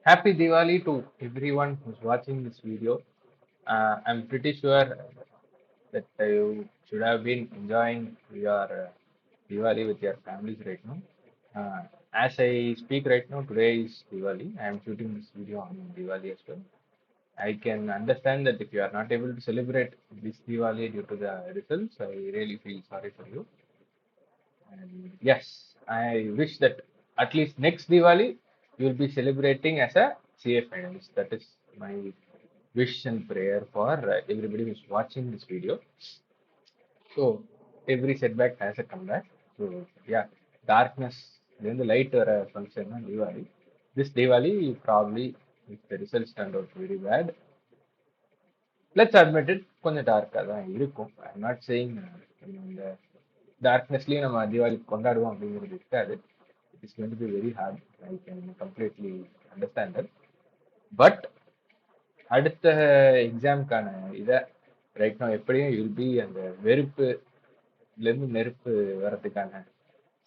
Happy Diwali to everyone who's watching this video. I'm pretty sure that you should have been enjoying your Diwali with your families right now. As I speak right now, today is Diwali. I am shooting this video on Diwali as well. I can understand that if you are not able to celebrate this Diwali due to the results, I really feel sorry for you. And yes, I wish that at least next Diwali you will be celebrating as a CA finalist. That is my wish and prayer for everybody who's watching this video. So every setback has a comeback. So yeah, darkness, then the light or a function on Diwali. This Diwali probably if the results turned out very bad, let's admit it, கொஞ்சம் டார்க்காக தான் இருக்கும். I'm not saying இந்த டார்க்னஸ்லயும் நம்ம தீபாவளி கொண்டாடுவோம் அப்படிங்கிறது இருக்காது. It's going to be very hard. I can completely understand that. But அடுத்த எக்ஸாமுக்கான இதை ரைட் now எப்படியும் வில் பி அந்த வெறுப்புலேருந்து நெருப்பு வர்றதுக்கான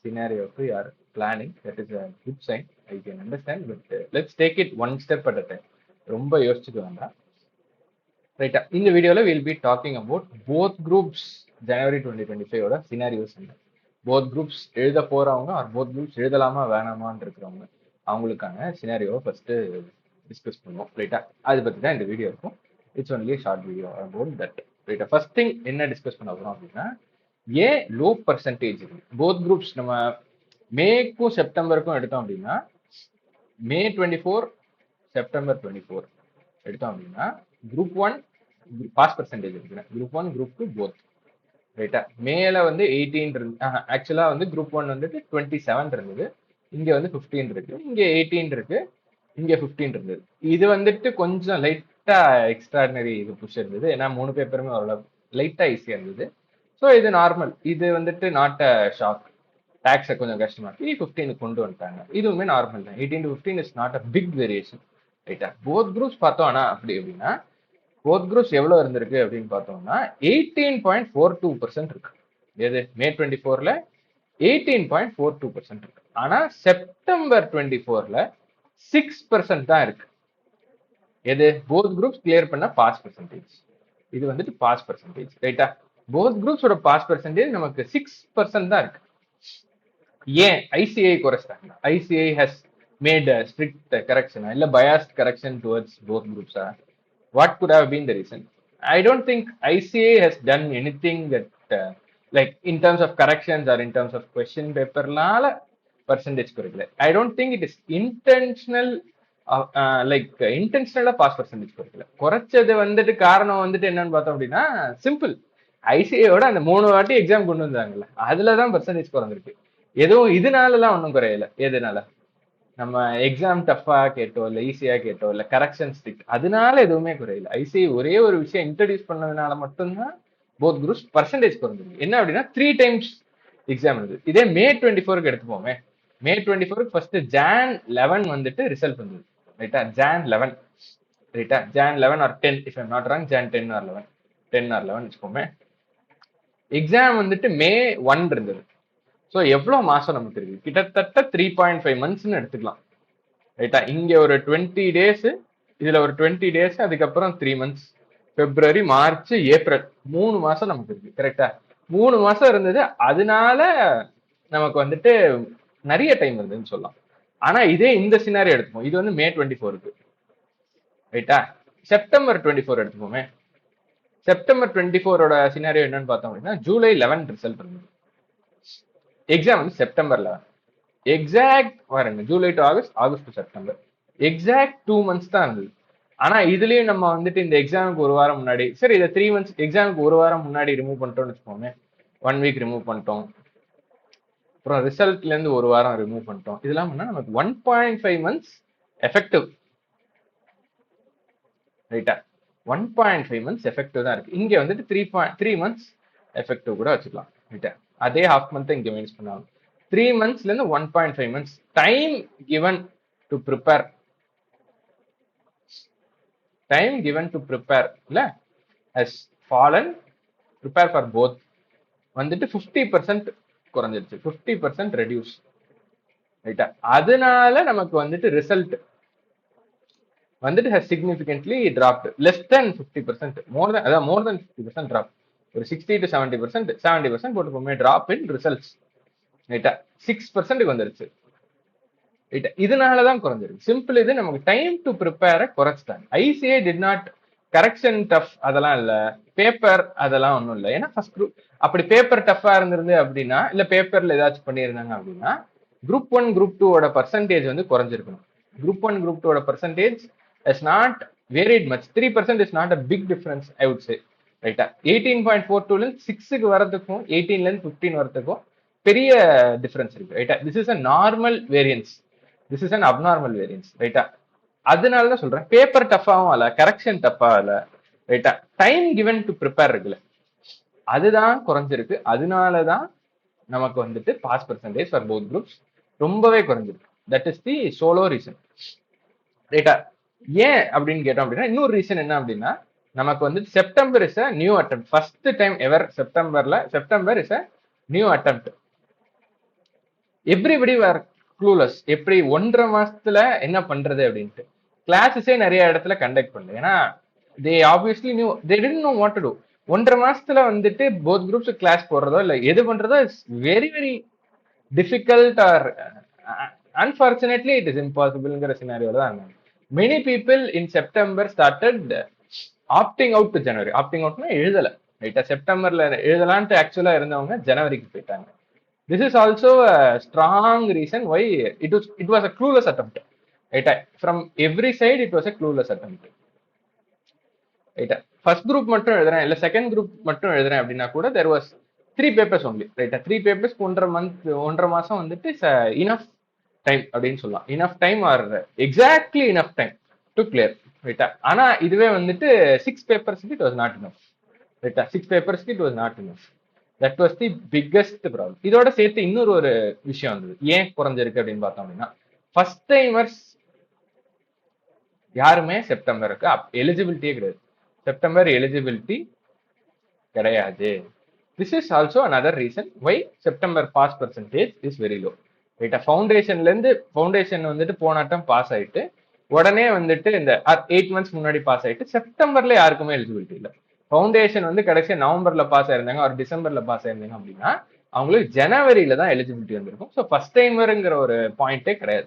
சினாரியோக்கு யார் planning that is a good sign. I can understand. But let's take it one step at a time. ரொம்ப யோசிச்சுக்க வேண்டாம். ரைட்டா, இந்த வீடியோவில் will be talking about both groups January 2025 scenarios என்ன, போத் குரூப்ஸ் எழுத போறவங்க ஆர் போத் குரூப்ஸ் எழுதலாமா வேணாமான்னு இருக்கிறவங்க அவங்களுக்கான சினாரியோவை ஃபர்ஸ்ட் டிஸ்கஸ் பண்ணுவோம். ரைட்டா, அதை பற்றி தான் இந்த வீடியோ இருக்கும். It's only short video about that. ரைட்டா, ஃபர்ஸ்ட் திங் என்ன டிஸ்கஸ் பண்ண போறோம் அப்படின்னா, ஏன் லோ பர்சன்டேஜ் போத் குரூப்ஸ் நம்ம மேக்கும் செப்டம்பருக்கும் எடுத்தோம் அப்படின்னா, மே 24 செப்டம்பர் 24 எடுத்தோம் அப்படின்னா குரூப் 1 பாஸ் பர்சன்டேஜ் இருக்கு. Group 1 group 2 both. ரைட்டா, மேல வந்து 18 இருந்து ஆக்சுவலா வந்து குரூப் 1 வந்துட்டு 27 இருந்தது, இங்க வந்து 15 இருக்கு, இங்க 18 இருக்கு, இங்க 15 இருந்தது. இது வந்துட்டு கொஞ்சம் லைட்டா எக்ஸ்ட்ராடினரி இது புஷ் இருந்தது, ஏன்னா 3 பேப்பருமே ஓரளவு லைட்டா ஈஸியா இருந்தது. ஸோ இது நார்மல், இது வந்துட்டு நாட் அ ஷாக். டேக்ஸை கொஞ்சம் கஷ்டமாக்கி 15 கொண்டு வந்துட்டாங்க, இதுவுமே நார்மல் தான். 18 to 15 is not a big variation. ரைட்டா, போத் குரூப்ஸ் பார்த்தோம். ஆனா அப்படி அப்படின்னா போத் குரூப்ஸ் எவ்வளவு இருந்திருக்கு அப்படின்னு பார்த்தோம்னா 18.42% இருக்கு. எது மே 24ல 18.42% இருக்கு. ஆனா செப்டம்பர் 24ல 6% தான் இருக்கு. எது போத் குரூப்ஸ் கிளியர் பண்ண பாஸ் பர்சன்டேஜ். இது வந்துட்டு பாஸ் பர்சன்டேஜ். ரைட்டா, போத் குரூப்ஸோட பாஸ் பர்சன்டேஜ் நமக்கு 6% தான் இருக்கு. ஏன் ஐசிஐ குறைச்சிட்டாங்க? ICI has made strict correction இல்ல பயாஸ்ட் கரெக்ஷன் டுவர்ட்ஸ் போத் குரூப்ஸா? What could have been the reason? I don't think ICA has done anything that like in terms of corrections or in terms of question paper percentage குறைக்கல. I don't think it is intentional. Like intentional pass percentage குறைக்கல. குறைச்சது வந்துட்டு காரணம் வந்துட்டு என்னன்னு பார்த்தோம் அப்படின்னா simple, ஐசிஐயோட அந்த 3 வாட்டி exam கொண்டு வந்தாங்கல்ல, அதுலதான் பர்சன்டேஜ் குறைஞ்சிருக்கு. எதுவும் இதனாலலாம் ஒன்றும் குறையல. எதனால? நம்ம எக்ஸாம் டஃபா கேட்டோ இல்லை ஈஸியா கேட்டோ இல்லை கரெக்ஷன் ஸ்ட்ரிக்ட், அதனால எதுவுமே குறையல. ஐசிஐ ஒரே ஒரு விஷயம் இன்ட்ரடியூஸ் பண்ணதுனால மட்டும்தான் போத் குரூப்ஸ் பர்சன்டேஜ் குறைஞ்சிருக்கு. என்ன அப்படின்னா 3 டைம்ஸ் எக்ஸாம் இருந்தது. இதே மே 24க்கு எடுத்துப்போமே, மே 24க்கு ஃபர்ஸ்ட் ஜான் 11 வந்துட்டு ரிசல்ட் வந்தது. ரைட்டா, ஜான் 11. ரைட்டா, Jan 11 or 10 if I'm not wrong, Jan 10 or 11, 10 or 11 வச்சுக்கோமே. எக்ஸாம் வந்துட்டு மே 1 இருந்தது. ஸோ எவ்வளோ மாசம் நமக்கு இருக்கு? கிட்டத்தட்ட 3.5 மந்த்ஸ்ன்னு எடுத்துக்கலாம். ரைட்டா, இங்க ஒரு 20 டேஸ், இதுல ஒரு 20 டேஸ், அதுக்கப்புறம் 3 மந்த்ஸ், பிப்ரவரி மார்ச் ஏப்ரல், 3 மாசம் நமக்கு இருக்கு. கரெக்டா, 3 மாசம் இருந்தது. அதனால நமக்கு வந்துட்டு நிறைய டைம் இருந்ததுன்னு சொல்லலாம். ஆனா இதே இந்த சினாரி எடுத்துப்போம், இது வந்து மே 24க்கு. ரைட்டா, செப்டம்பர் 24 எடுத்துப்போமே. செப்டம்பர் 24ஓட சினாரியோ என்னன்னு பார்த்தோம் அப்படின்னா ஜூலை 11 ரிசல்ட் இருந்தது. எக்ஸாம் வந்து செப்டம்பர் 11. எக்ஸாக்ட் பாருங்க, July to August, August to September, exact 2 months தான் இருந்தது. ஆனா இதுலயும் நம்ம வந்துட்டு இந்த எக்ஸாமுக்கு ஒரு வாரம் முன்னாடி, சரி இதை 3 மந்த்ஸ், எக்ஸாமுக்கு ஒரு வாரம் முன்னாடி ரிமூவ் பண்ணிட்டோம்னு வச்சுக்கோங்க, 1 வீக் ரிமூவ் பண்ணிட்டோம், அப்புறம் ரிசல்ட்ல இருந்து ஒரு வாரம் ரிமூவ் பண்ணிட்டோம், இதெல்லாம் பண்ணா நமக்கு 1.5 மந்த்ஸ் எஃபெக்டிவ். ரைட்டா, 1.5 மந்த்ஸ் எஃபெக்டிவ் தான் இருக்கு. இங்க வந்துட்டு 3 மந்த்ஸ் எஃபெக்டிவ் கூட வச்சுக்கலாம். ரைட்டா, அதே ஹாஃப் மந்த் இங்க மைனஸ் பண்ணுவாங்க. 3 மந்த்ஸ்ல இருந்து 1.5 months time given to prepare, time given to prepare இல்ல has fallen. Prepare for both வந்துட்டு 50% குறைஞ்சிருச்சு, 50% ரெடியூஸ். ரைட்டா, அதனால நமக்கு வந்துட்டு ரிசல்ட் வந்துட்டு has significantly dropped less than 50%, more than 50% drop. ஒரு 60 to 70%, 70% போட்டு drop in results, ரைட்டா? 6% வந்துருச்சு, ரைட்டா? இதனாலதான் குறைஞ்சிருக்கு. சிம்பிள், இது நமக்கு டைம் டு ப்ரிப்பேரை குறைச்சிட்டாங்க. ICA did not correction tough அதெல்லாம் இல்ல, பேப்பர் அதெல்லாம் ஒன்றும் இல்லை. ஏன்னா ஃபர்ஸ்ட் குரூப் அப்படி பேப்பர் டஃபா இருந்திருந்து அப்படின்னா, இல்ல பேப்பர்ல ஏதாச்சும் பண்ணியிருந்தாங்க அப்படின்னா, குரூப் 1 குரூப் 2 பர்சன்டேஜ் வந்து குறைஞ்சிருக்கணும். Group 1 group 2 percentage is not varied much. 3% is not a big difference I would say, ரைட்டா? 18.42 6க்கு வரதுக்கும் 18 15 வரதுக்கும் பெரிய டிஃபரன்ஸ் இருக்கு, ரைட்டா? This is a normal variance, this is an abnormal variance, ரைட்டா? அதனாலதான் சொல்றேன், பேப்பர் டஃபாவும் இல்ல, கரெக்ஷன் டஃபா இல்ல, ரைட்டா? டைம் கிவன் டு ப்ரிப்பேர் இருக்குல்ல, அதுதான் குறைஞ்சிருக்கு. அதனாலதான் நமக்கு வந்துட்டு pass percentage for both groups ரொம்பவே குறைஞ்சிருக்கு. That is the sole reason, ரைட்டா? ஏன் அப்படின்னு கேட்டோம் அப்படின்னா, இன்னொரு ரீசன் என்ன அப்படின்னா, நமக்கு வந்து September is a new attempt, first time ever September is a new attempt. Everybody வேர் க்ளூலஸ். எப்படி 1.5 மாசத்துல என்ன பண்றது அப்படின்ட்டு கிளாஸஸே நிறைய இடத்துல கண்டக்ட் பண்ணல. ஏன்னா they obviously new, they didn't know what to do. 1.5 மாசத்துல வந்துட்டு போத் குரூப்ஸ் கிளாஸ் போடுறதோ இல்ல எது பண்றதோ it's very very difficult, or unfortunately it is இம்பாசிபிள்ங்கிற சினாரியோல தான் இருந்தாங்க. Many people in September started opting out to January. Opting அவுட்னா எழுதல, ரைட்டா? செப்டம்பர்ல எழுதலான்ட்டு ஆக்சுவலா இருந்தவங்க ஜனவரிக்கு போயிட்டாங்க. This is also a strong reason why it was a clueless attempt, right? From every side it was a clueless attempt, right? First group மட்டும் எழுதுறேன் இல்ல second group மட்டும் எழுதுறேன் அப்படின்னா கூட there was 3 papers only, right? 3 papers 1.5 மாசம் வந்துட்டு enough time அப்படின்னு சொல்லலாம். enough time or exactly enough time to clear, right? ஆனா இதுவே வந்துட்டு 6 papers it was not enough, right? 6 papers it was not enough. That was the biggest problem. இதோட சேர்த்து இன்னொரு ஒரு விஷயம் வந்தது, ஏன் குறைஞ்சிருக்கு அப்படின்னு பார்த்தோம் அப்படின்னா, ஃபர்ஸ்ட் டைமர்ஸ் யாருமே செப்டம்பருக்கு எலிஜிபிலிட்டியே கிடையாது. செப்டம்பர் எலிஜிபிலிட்டி கிடையாது. This is also another reason why September pass percentage is very low, ரைட்டா? ஃபவுண்டேஷன் வந்துட்டு போனாட்டம் பாஸ் ஆயிட்டு உடனே வந்துட்டு இந்த 8 months முன்னாடி பாஸ் ஆயிட்டு செப்டம்பர்ல யாருக்குமே எலிஜிபிலிட்டி இல்லை. ஃபவுண்டேஷன் வந்து கடைசியா நவம்பர்ல பாஸ் ஆயிருந்தாங்க, ஒரு டிசம்பர்ல பாஸ் ஆயிருந்தாங்க அப்படின்னா அவங்களுக்கு ஜனவரியில தான் எலிஜிபிலிட்டி வந்திருக்கும். ஸோ ஃபர்ஸ்ட் டைமருங்கிற ஒரு பாயிண்டே கிடையாது.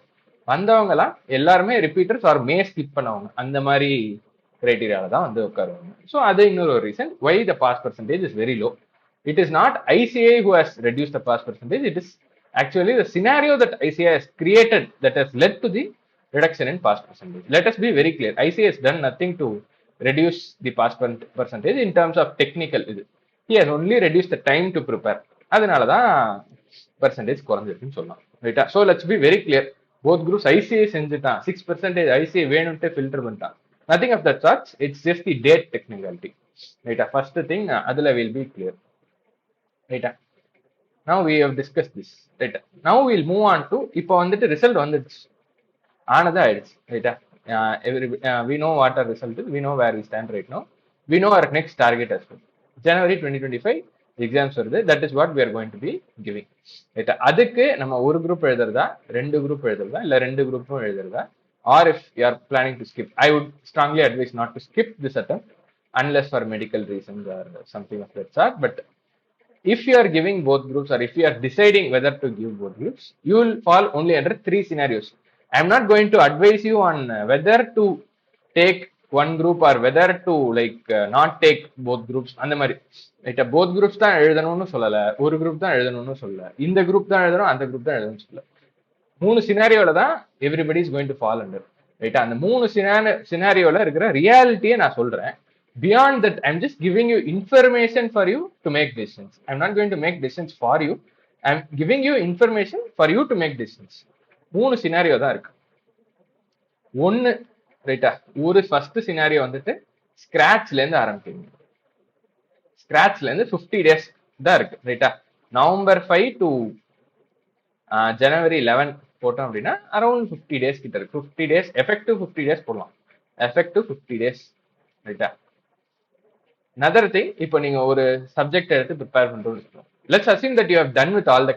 வந்தவங்க எல்லாம் எல்லாருமே ரிப்பீட்டர்ஸ் ஆர் மே ஸ்கிப் பண்ணவங்க, அந்த மாதிரி கிரைட்டீரியால தான் வந்து உட்காருவாங்க. ஸோ அது இன்னொரு reason why the pass percentage is very low. It is not ICA who has reduced the pass percentage. It is actually the scenario that ICA has created that has led to the reduction in pass percentage. Let us be very clear. ICA has done nothing to reduce the pass percentage in terms of technical. He has only reduced the time to prepare. அதனால தான் percentage குறைஞ்சிருக்குன்னு சொல்லலாம், ரைட்டா? So let's be very clear. Both groups ICI செஞ்சுட்டான், 6% ICI வேணும்ட்டு filter பண்ணிட்டான். Nothing of that charts, it's just the date technicality, ரைட்டா? First thing அதுல வில் பி கிளியர், ரைட்டா? now we have discussed this, right? now we'll move on to இப்போ வந்துட்டு result வந்துடுச்சு, ஆனது ஆயிடுச்சு, ரைட்டா? we know what our result is, we know where we stand right now, we know our next target as well. January 2025 exams வருது, that is what we are going to be giving, ரைட்டா? அதுக்கு நம்ம ஒரு group எழுதுறதா, 2 group எழுதுறதா, இல்ல 2 குரூப்பும் எழுதுறதா, or if you are planning to skip, I would strongly advise not to skip this attempt unless for medical reasons or something of that sort. But if you are giving both groups, or if you are deciding whether to give both groups, you will fall only under 3 scenarios. I am not going to advise you on whether to take one group or whether to not take both groups. அந்த மாதிரி ரைட்டா? Both groups தான் எழுதணும்னு சொல்லல, ஒரு group தான் எழுதணும்னு சொல்லல, இந்த குரூப் தான் எழுதணும் அந்த குரூப் தான் எழுதணும்னு சொல்லல. 3 சினாரியோல தான் everybody is going to fall under, ரைட்டா? அந்த 3 சினாரியோல இருக்கிற ரியாலிட்டியை நான் சொல்றேன். Beyond that, I'm just giving you information for you to make decisions. I'm not going to make decisions for you. I'm giving you information for you to make decisions. 3 scenario தான் இருக்கு. ஒன்னு, ரைட்டா, ஒரு ஃபர்ஸ்ட் சினாரியோ வந்துட்டு ஸ்கிராச்ல இருந்து ஆரம்பிக்கிறீங்க. ஸ்கிராச்ல இருந்து 50 days தான் இருக்கு, ரைட்டா? நவம்பர் 5 டு ஜனவரி 11 போட்டோம் அப்படின்னா அரௌண்ட் 50 days கிட்ட இருக்கு. 50 days எஃபெக்டிவ் 50 days போடலாம், எஃபெக்டிவ் 50 days, ரைட்டா? another thing, இப்போ நீங்க ஒரு சப்ஜெக்ட் எடுத்து ப்ரிப்பேர் பண்றோம்னு, let's assume that you have done with all the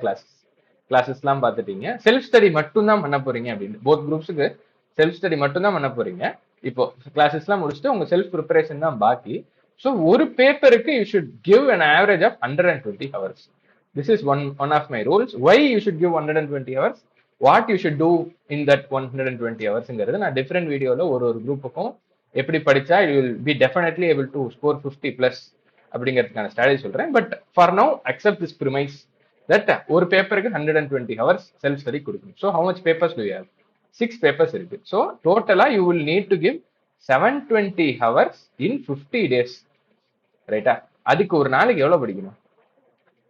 கிளாஸஸ்லாம் பார்த்துட்டீங்க, செல்ஃப் ஸ்டடி மட்டும் தான் பண்ண போறீங்க அப்படின்னு. போத் குரூப்ஸுக்கு செல்ஃப் ஸ்டடி மட்டும் தான் பண்ண போறீங்க. இப்போ கிளாஸஸ்லாம் முடிச்சுட்டு உங்க செல்ஃப் ப்ரிப்பரேஷன் தான் பாக்கி. ஸோ ஒரு பேப்பருக்கு you should give an average of 120 hours. This is one of my rules. Why you should give 120 hours? What you should do in that 120 hours நான் டிஃப்ரெண்ட் வீடியோல ஒரு ஒரு குரூப்புக்கும் எப்படி படிச்சா you will be definitely able to score 50 plus அப்படிங்கிறதுக்கான strategy சொல்றேன். But for now accept this premise that ஒரு பேப்பருக்கு 120 ஹவர்ஸ் செல்ஃப் ஸ்டடி கொடுக்கணும். So how much papers to you have? 6 papers இருக்கு. ஸோ டோட்டலா you will need to give 720 hours in 50 days. ரைட்டா? அதுக்கு ஒரு நாளைக்கு எவ்வளவு படிக்கணும்?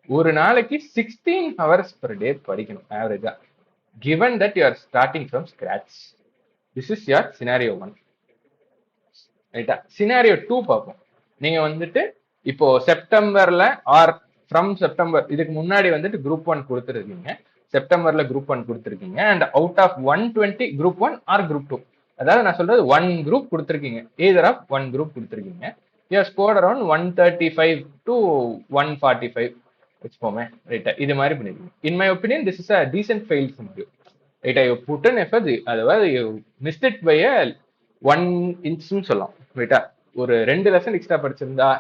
ஒரு நாளைக்கு 16 ஹவர்ஸ் பர் டே படிக்கணும் ஆவரேஜா. Given that you are starting from scratch. This is your scenario 1. ரைட்டா? சினாரியோ 2 பார்ப்போம். நீங்க வந்துட்டு இப்போ செப்டம்பர்ல ஆர் ஃப்ரம் செப்டம்பர் இதுக்கு முன்னாடி வந்துட்டு குரூப் 1 கொடுத்துருக்கீங்க. செப்டம்பர்ல குரூப் 1 கொடுத்துருக்கீங்க. And out of 120 group 1 or group 2, அதாவது நான் சொல்றது 1 குரூப் கொடுத்துருக்கீங்க. எய்தர் ஆஃப் 1 குரூப் கொடுத்துருக்கீங்க. You have scored around 135 to 145 வச்சுப்போமே. ரைட்டா? இது மாதிரி பண்ணிருக்கீங்க. In my opinion this is a decent fail scenario. ரைட்டா? யூ புட் அன் எஃபர்ட், அதாவது you missed it by a 1 இன்ச்னு சொல்லலாம். ரைட்டா? ஒரு 2 லெசன் எக்ஸ்ட்ரா படிச்சிருந்தா,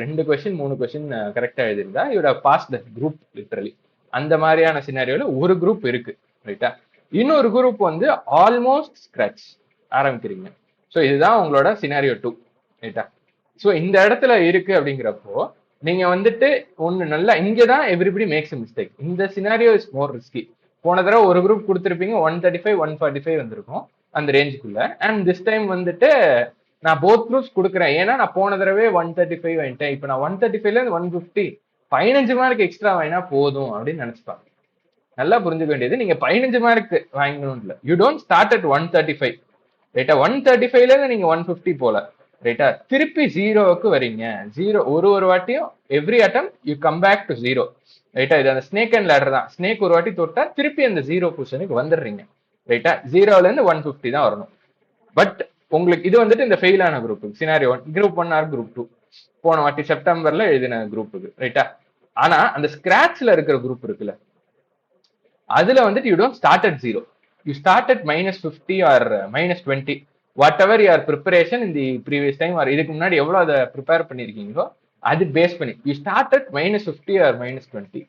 2 கொஸ்டின் 3 கொஸ்டின் கரெக்டா எழுதிருந்தா you would have pass the group literally. அந்த மாதிரியான சினாரியோல ஒரு குரூப் இருக்கு. ரைட்டா? இன்னொரு குரூப் வந்து ஆல்மோஸ்ட் ஸ்கிராச் ஆரம்பிக்கிறீங்க. ஸோ இதுதான் உங்களோட சினாரியோ 2. ரைட்டா? ஸோ இந்த இடத்துல இருக்கு அப்படிங்கிறப்போ நீங்க வந்துட்டு ஒண்ணு நல்லா இங்கதான் எவ்ரிபடி மேக்ஸ் மிஸ்டேக். இந்த சினாரியோ இஸ் மோர் ரிஸ்கி. போன தடவை ஒரு குரூப் கொடுத்துருப்பீங்க, 135 145 வந்திருக்கும் அந்த ரேஞ்சுக்குள்ள. அண்ட் திஸ் டைம் வந்துட்டு நான் போத் குரூப்ஸ் கொடுக்குறேன். ஏன்னா நான் போன தடவை 135 வாங்கிட்டேன். இப்போ நான் 135ல இருந்து 150 15 மார்க் எக்ஸ்ட்ரா வாங்கினா போதும் அப்படின்னு நினைச்சுப்பாங்க. நல்லா புரிஞ்சுக்க வேண்டியது, நீங்க 15 மார்க் வாங்கணும் இல்ல. You don't start at 135. ரைட்டா? 135ல இருந்து நீங்க 150 போல. ரைட்டா? திருப்பி ஜீரோவுக்கு வரீங்க. ஜீரோ ஒரு வாட்டியும் every attempt you come back to zero. ரைட்டா? இது அந்த ஸ்னேக் அண்ட் லேடர் தான். ஸ்னேக் ஒரு வாட்டி தொட்டா திருப்பி அந்த ஜீரோ பொசிஷனுக்கு வந்துடுறீங்க. ரைட்டா? ஜீரோல இருந்து 150 தான் வரணும். பட் உங்களுக்கு இது வந்துட்டு இந்த ஃபெயில் ஆன group scenario 1, group 1 or group 2 போன வாட்டி செப்டம்பர்ல எழுதின குரூப்புக்கு. ரைட்டா? ஆனா அந்த ஸ்கிராச்ல இருக்கிற குரூப் இருக்குல்ல, அதுல வந்துட்டு you don't start at zero. You start at -50 or -20. Whatever your preparation இந்த ப்ரீவியஸ் டைம் ஆர் இதுக்கு முன்னாடி எவ்வளவு அதை ப்ரிப்பேர் பண்ணிருக்கீங்களோ அது பேஸ் பண்ணி யூ ஸ்டார்ட் அட் -50 ஆர் -20.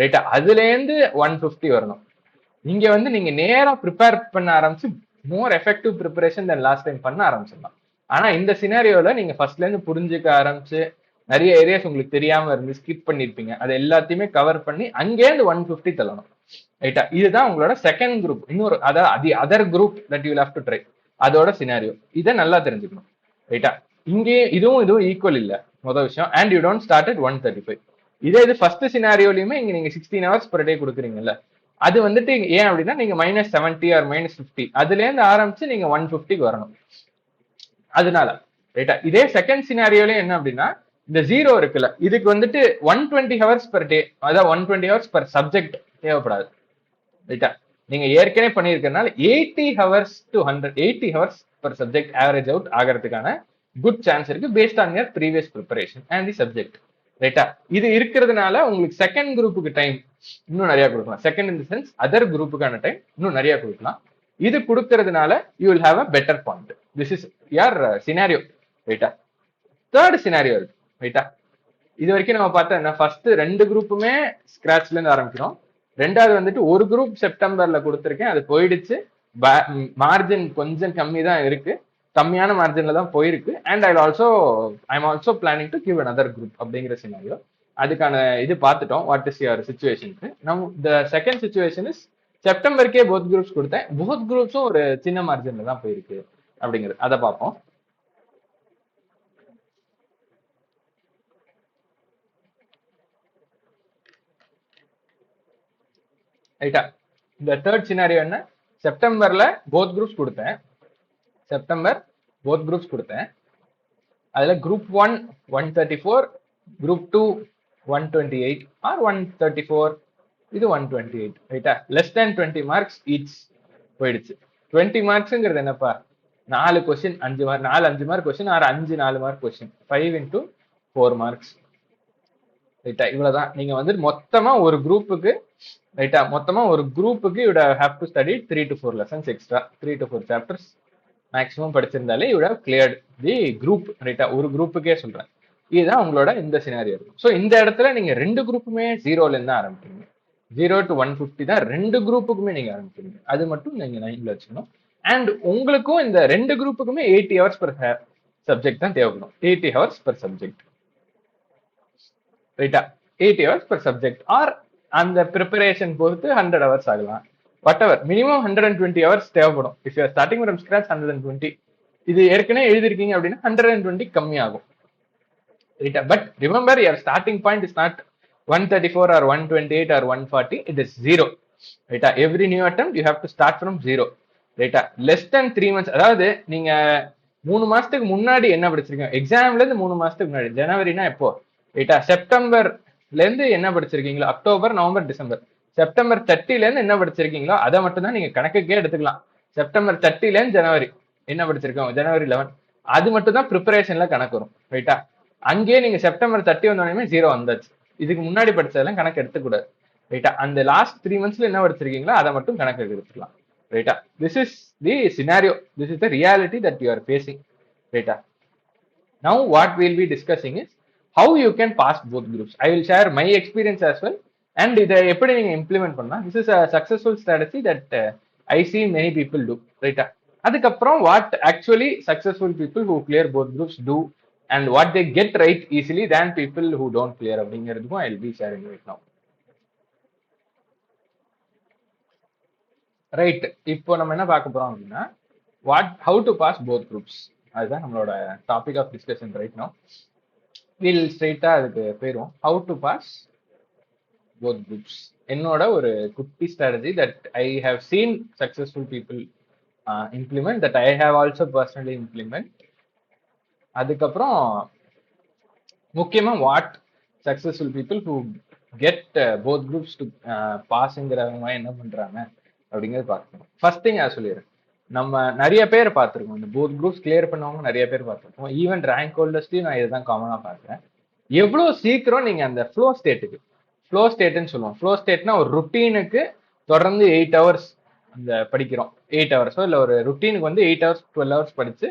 ரைட்டா? அதுல இருந்து 150 வரணும். இங்க வந்து நீங்க நேரா ப்ரிப்பேர் பண்ண ஆரம்பிச்சு மோர் effective preparation then last time பண்ண ஆரம்பிச்சிடலாம். ஆனா இந்த சினாரியோல நீங்க ஃபர்ஸ்ட்ல இருந்து புரிஞ்சுக்க ஆரம்பிச்சு நிறைய ஏரியாஸ் உங்களுக்கு தெரியாம இருந்து ஸ்கிப் பண்ணிருப்பீங்க. அது எல்லாத்தையுமே கவர் பண்ணி அங்கேருந்து 150 தள்ளணும். ரைட்டா? இதுதான் உங்களோட செகண்ட் குரூப். இன்னொரு அதாவது other group that you have to try. அதோட சினாரியோ இதை நல்லா தெரிஞ்சுக்கணும். ரைட்டா? இங்கே இதுவும் ஈக்குவல் இல்ல முதல் விஷயம். And you don't start at 135. இதே இது ஃபர்ஸ்ட் சினாரியோலயுமே இங்க நீங்க 16 ஹவர்ஸ் பர் டே கொடுக்குறீங்கல்ல, அது வந்துட்டு ஏன் அப்படின்னா நீங்க -70 ஆர் -50 அதுல இருந்து ஆரம்பிச்சு நீங்க 150க்கு வரணும். அதனால ரைட்டா? இதே செகண்ட் சினாரியோல என்ன அப்படின்னா இந்த ஜீரோ இருக்குல்ல, இதுக்கு வந்துட்டு 120 ஹவர்ஸ் பர் டே, அதாவது 120 ஹவர்ஸ் பர் சப்ஜெக்ட் தேவைப்படாது. ரைட்டா? நீங்க ஏற்கனவே பண்ணிருக்கனால 80 hours to 180 hours per subject average out ஆகிறதுக்கான குட் சான்ஸ் இருக்கு based on your previous preparation and the subject. ரைட்டா? இது இருக்கிறதுனால உங்களுக்கு செகண்ட் குரூப்புக்கு டைம் இன்னும் நிறைய கொடுக்கலாம். Second in the sense other குரூப்புக்கான டைம் இன்னும் நிறைய கொடுக்கலாம். இது கொடுக்கறதுனால you will have a better point. This is your scenario. ரைட்டா? தேர்ட் சினாரியோ இருக்கு. ரைட்டா? இது வரைக்கும் நம்ம பார்த்தா என்ன, ஃபர்ஸ்ட் 2 குரூப்புமே ஸ்கிராச்ல இருந்து ஆரம்பிக்கிறோம். ரெண்டாவது வந்துட்டு ஒரு குரூப் செப்டம்பர்ல கொடுத்துருக்கேன், அது போயிடுச்சு. மார்ஜின் கொஞ்சம் கம்மி தான் இருக்கு, கம்மியான மார்ஜின்ல தான் போயிருக்கு. And I'm also planning to give another group அப்படிங்கிற சினாரியோ. அதுக்கான இது பார்த்துட்டோம். வாட் இஸ் யுவர் சிச்சுவேஷனுக்கு. த செகண்ட் சிச்சுவேஷன் இஸ் செப்டம்பருக்கே போத் குரூப்ஸ் கொடுத்தேன். போத் குரூப்ஸும் ஒரு சின்ன மார்ஜின்ல தான் போயிருக்கு அப்படிங்கிறது. அதை பார்ப்போம். ரைட்டா? இந்த தேர்ட் சினாரியோ என்ன, செப்டம்பர்ல போத் குரூப்ஸ் கொடுத்தேன். அதுல குரூப் 1 134, குரூப் 2 128 ஆர் 134, இது 128. ரைட்டா? லெஸ் தேன் 20 மார்க்ஸ் ஈச் போயிடுச்சு. 20 மார்க்ஸ்ங்கிறது என்னப்பா, 4 question 5 mark, 4 5 mark question or 5 4 mark question, 5 into 4 marks. ரைட்டா? இவ்வளவுதான். நீங்க வந்து மொத்தமா ஒரு குரூப்புக்கு, ரைட்டா, மொத்தமா ஒரு குரூப்புக்கு you have to study 3 to 4 lessons extra, 3 to 4 chapters maximum படிச்சிருந்தாலே you have cleared the group. ரைட்டா, ஒரு குரூப்புக்கே சொல்றேன். இதுதான் உங்களோட இந்த சினாரியோ இருக்கும். ஸோ இந்த இடத்துல நீங்க ரெண்டு குரூப்புமே ஜீரோல இருந்து ஆரம்பிக்கிறீங்க. 0 to 150 தான் ரெண்டு குரூப்புக்குமே நீங்க ஆரம்பிக்கிறீங்க. அது மட்டும் நீங்க மைண்ட்ல வச்சுக்கணும். அண்ட் உங்களுக்கும் இந்த ரெண்டு குரூப்புக்குமே 80 ஹவர்ஸ் பர் சப்ஜெக்ட் தான் தேவைப்படும். 80 ஹவர்ஸ் பர் சப்ஜெக்ட். ரைட்டா, 80 ஹவர்ஸ் பர் சப்ஜெக்ட் ஆர் அந்த ப்ரிப்பரேஷன் பொறுத்து 100 ஹவர்ஸ் ஆகலாம். வாட் எவர், மினிமம் 120 ஹவர்ஸ் தேவைப்படும். If you are starting from scratch 120. இது ஏற்கனவே எழுதிருக்கீங்க அப்படின்னா 120 கம்மி ஆகும். ரைட்டா, but remember your starting point is not 134 or 128 or 140. It is zero. ரைட்டா, every new attempt you have to start from zero. ரைட்டா, less than 3 months, அதாவது நீங்க 3 மாசத்துக்கு முன்னாடி என்ன படிச்சிருக்கீங்க, எக்ஸாம்ல இருந்து 3 மாசத்துக்கு முன்னாடி, ஜனவரினா எப்போ, ரைட்டா, செப்டம்பர்ல இருந்து என்ன படிச்சிருக்கீங்களோ, அக்டோபர், நவம்பர், டிசம்பர், செப்டம்பர் 30ல இருந்து என்ன படிச்சிருக்கீங்களோ அதை மட்டும் தான் நீங்க கணக்குக்கே எடுத்துக்கலாம். செப்டம்பர் 30ல இருந்து ஜனவரி என்ன படிச்சிருக்கோம், ஜனவரி 11, அது மட்டும் தான் ப்ரிப்பரேஷன்ல கணக்கு வரும். ரைட்டா, அங்கேயே நீங்க செப்டம்பர் 30 வந்தோடனே ஜீரோ வந்தாச்சு. இதுக்கு முன்னாடி படிச்சதெல்லாம் கணக்கு எடுத்துக்கூடாது. ரைட்டா, அந்த லாஸ்ட் 3 monthsல என்ன படிச்சிருக்கீங்களோ அதை மட்டும் கணக்கு எடுத்துக்கலாம். ரைட்டா, this is the scenario, this is the reality that you are facing. ரைட்டா, now what we'll be discussing is how you can pass both groups. I will share my experience as well, and இதை எப்படி நீங்க implement பண்ணா, this is a successful strategy that I see many people do. ரைட்டா, அதுக்கப்புறம் what actually successful people who clear both groups do and what they get right easily than people who don't clear அப்படிங்கிறதுக்கும் I will be sharing right now. Right, இப்போ நம்ம என்ன பார்க்க போறோம் அப்படின்னா, how to pass both groups. அதுதான் நம்மளோட topic of discussion right now. Will ஸ்ட்ரெயிட்டா அதுக்கு போயிடும். how to pass both groups, என்னோட ஒரு குட்டி strategy that I have seen successful people implement, that I have also personally implement. அதுக்கப்புறம் முக்கியமா what successful people who get both groups to பாஸ்ங்கிறவங்க என்ன பண்றாங்க அப்படிங்கிறது பார்க்கணும். ஃபர்ஸ்ட் திங் நான் சொல்லிடுறேன், நம்ம நிறைய பேர் பார்த்துருக்கோம், இந்த போத் குரூப்ஸ் கிளியர் பண்ணவங்க நிறைய பேர் பார்த்துருக்கோம். ஈவன் ரேங்க் ஹோல்டர்ஸ்லையும் நான் இதுதான் காமனா பார்க்குறேன். எவ்வளோ சீக்கிரம் நீங்க அந்த ஃப்ளோ ஸ்டேட்டுக்கு, ஃப்ளோ ஸ்டேட்னு சொல்லுவோம். ஃப்ளோ ஸ்டேட்னா ஒரு ருட்டீனுக்கு தொடர்ந்து 8 ஹவர்ஸ் அந்த படிக்கிறோம், 8 ஹவர்ஸோ இல்லை ஒரு ருட்டீனுக்கு வந்து 8 ஹவர்ஸ் 12 ஹவர்ஸ் படிச்சு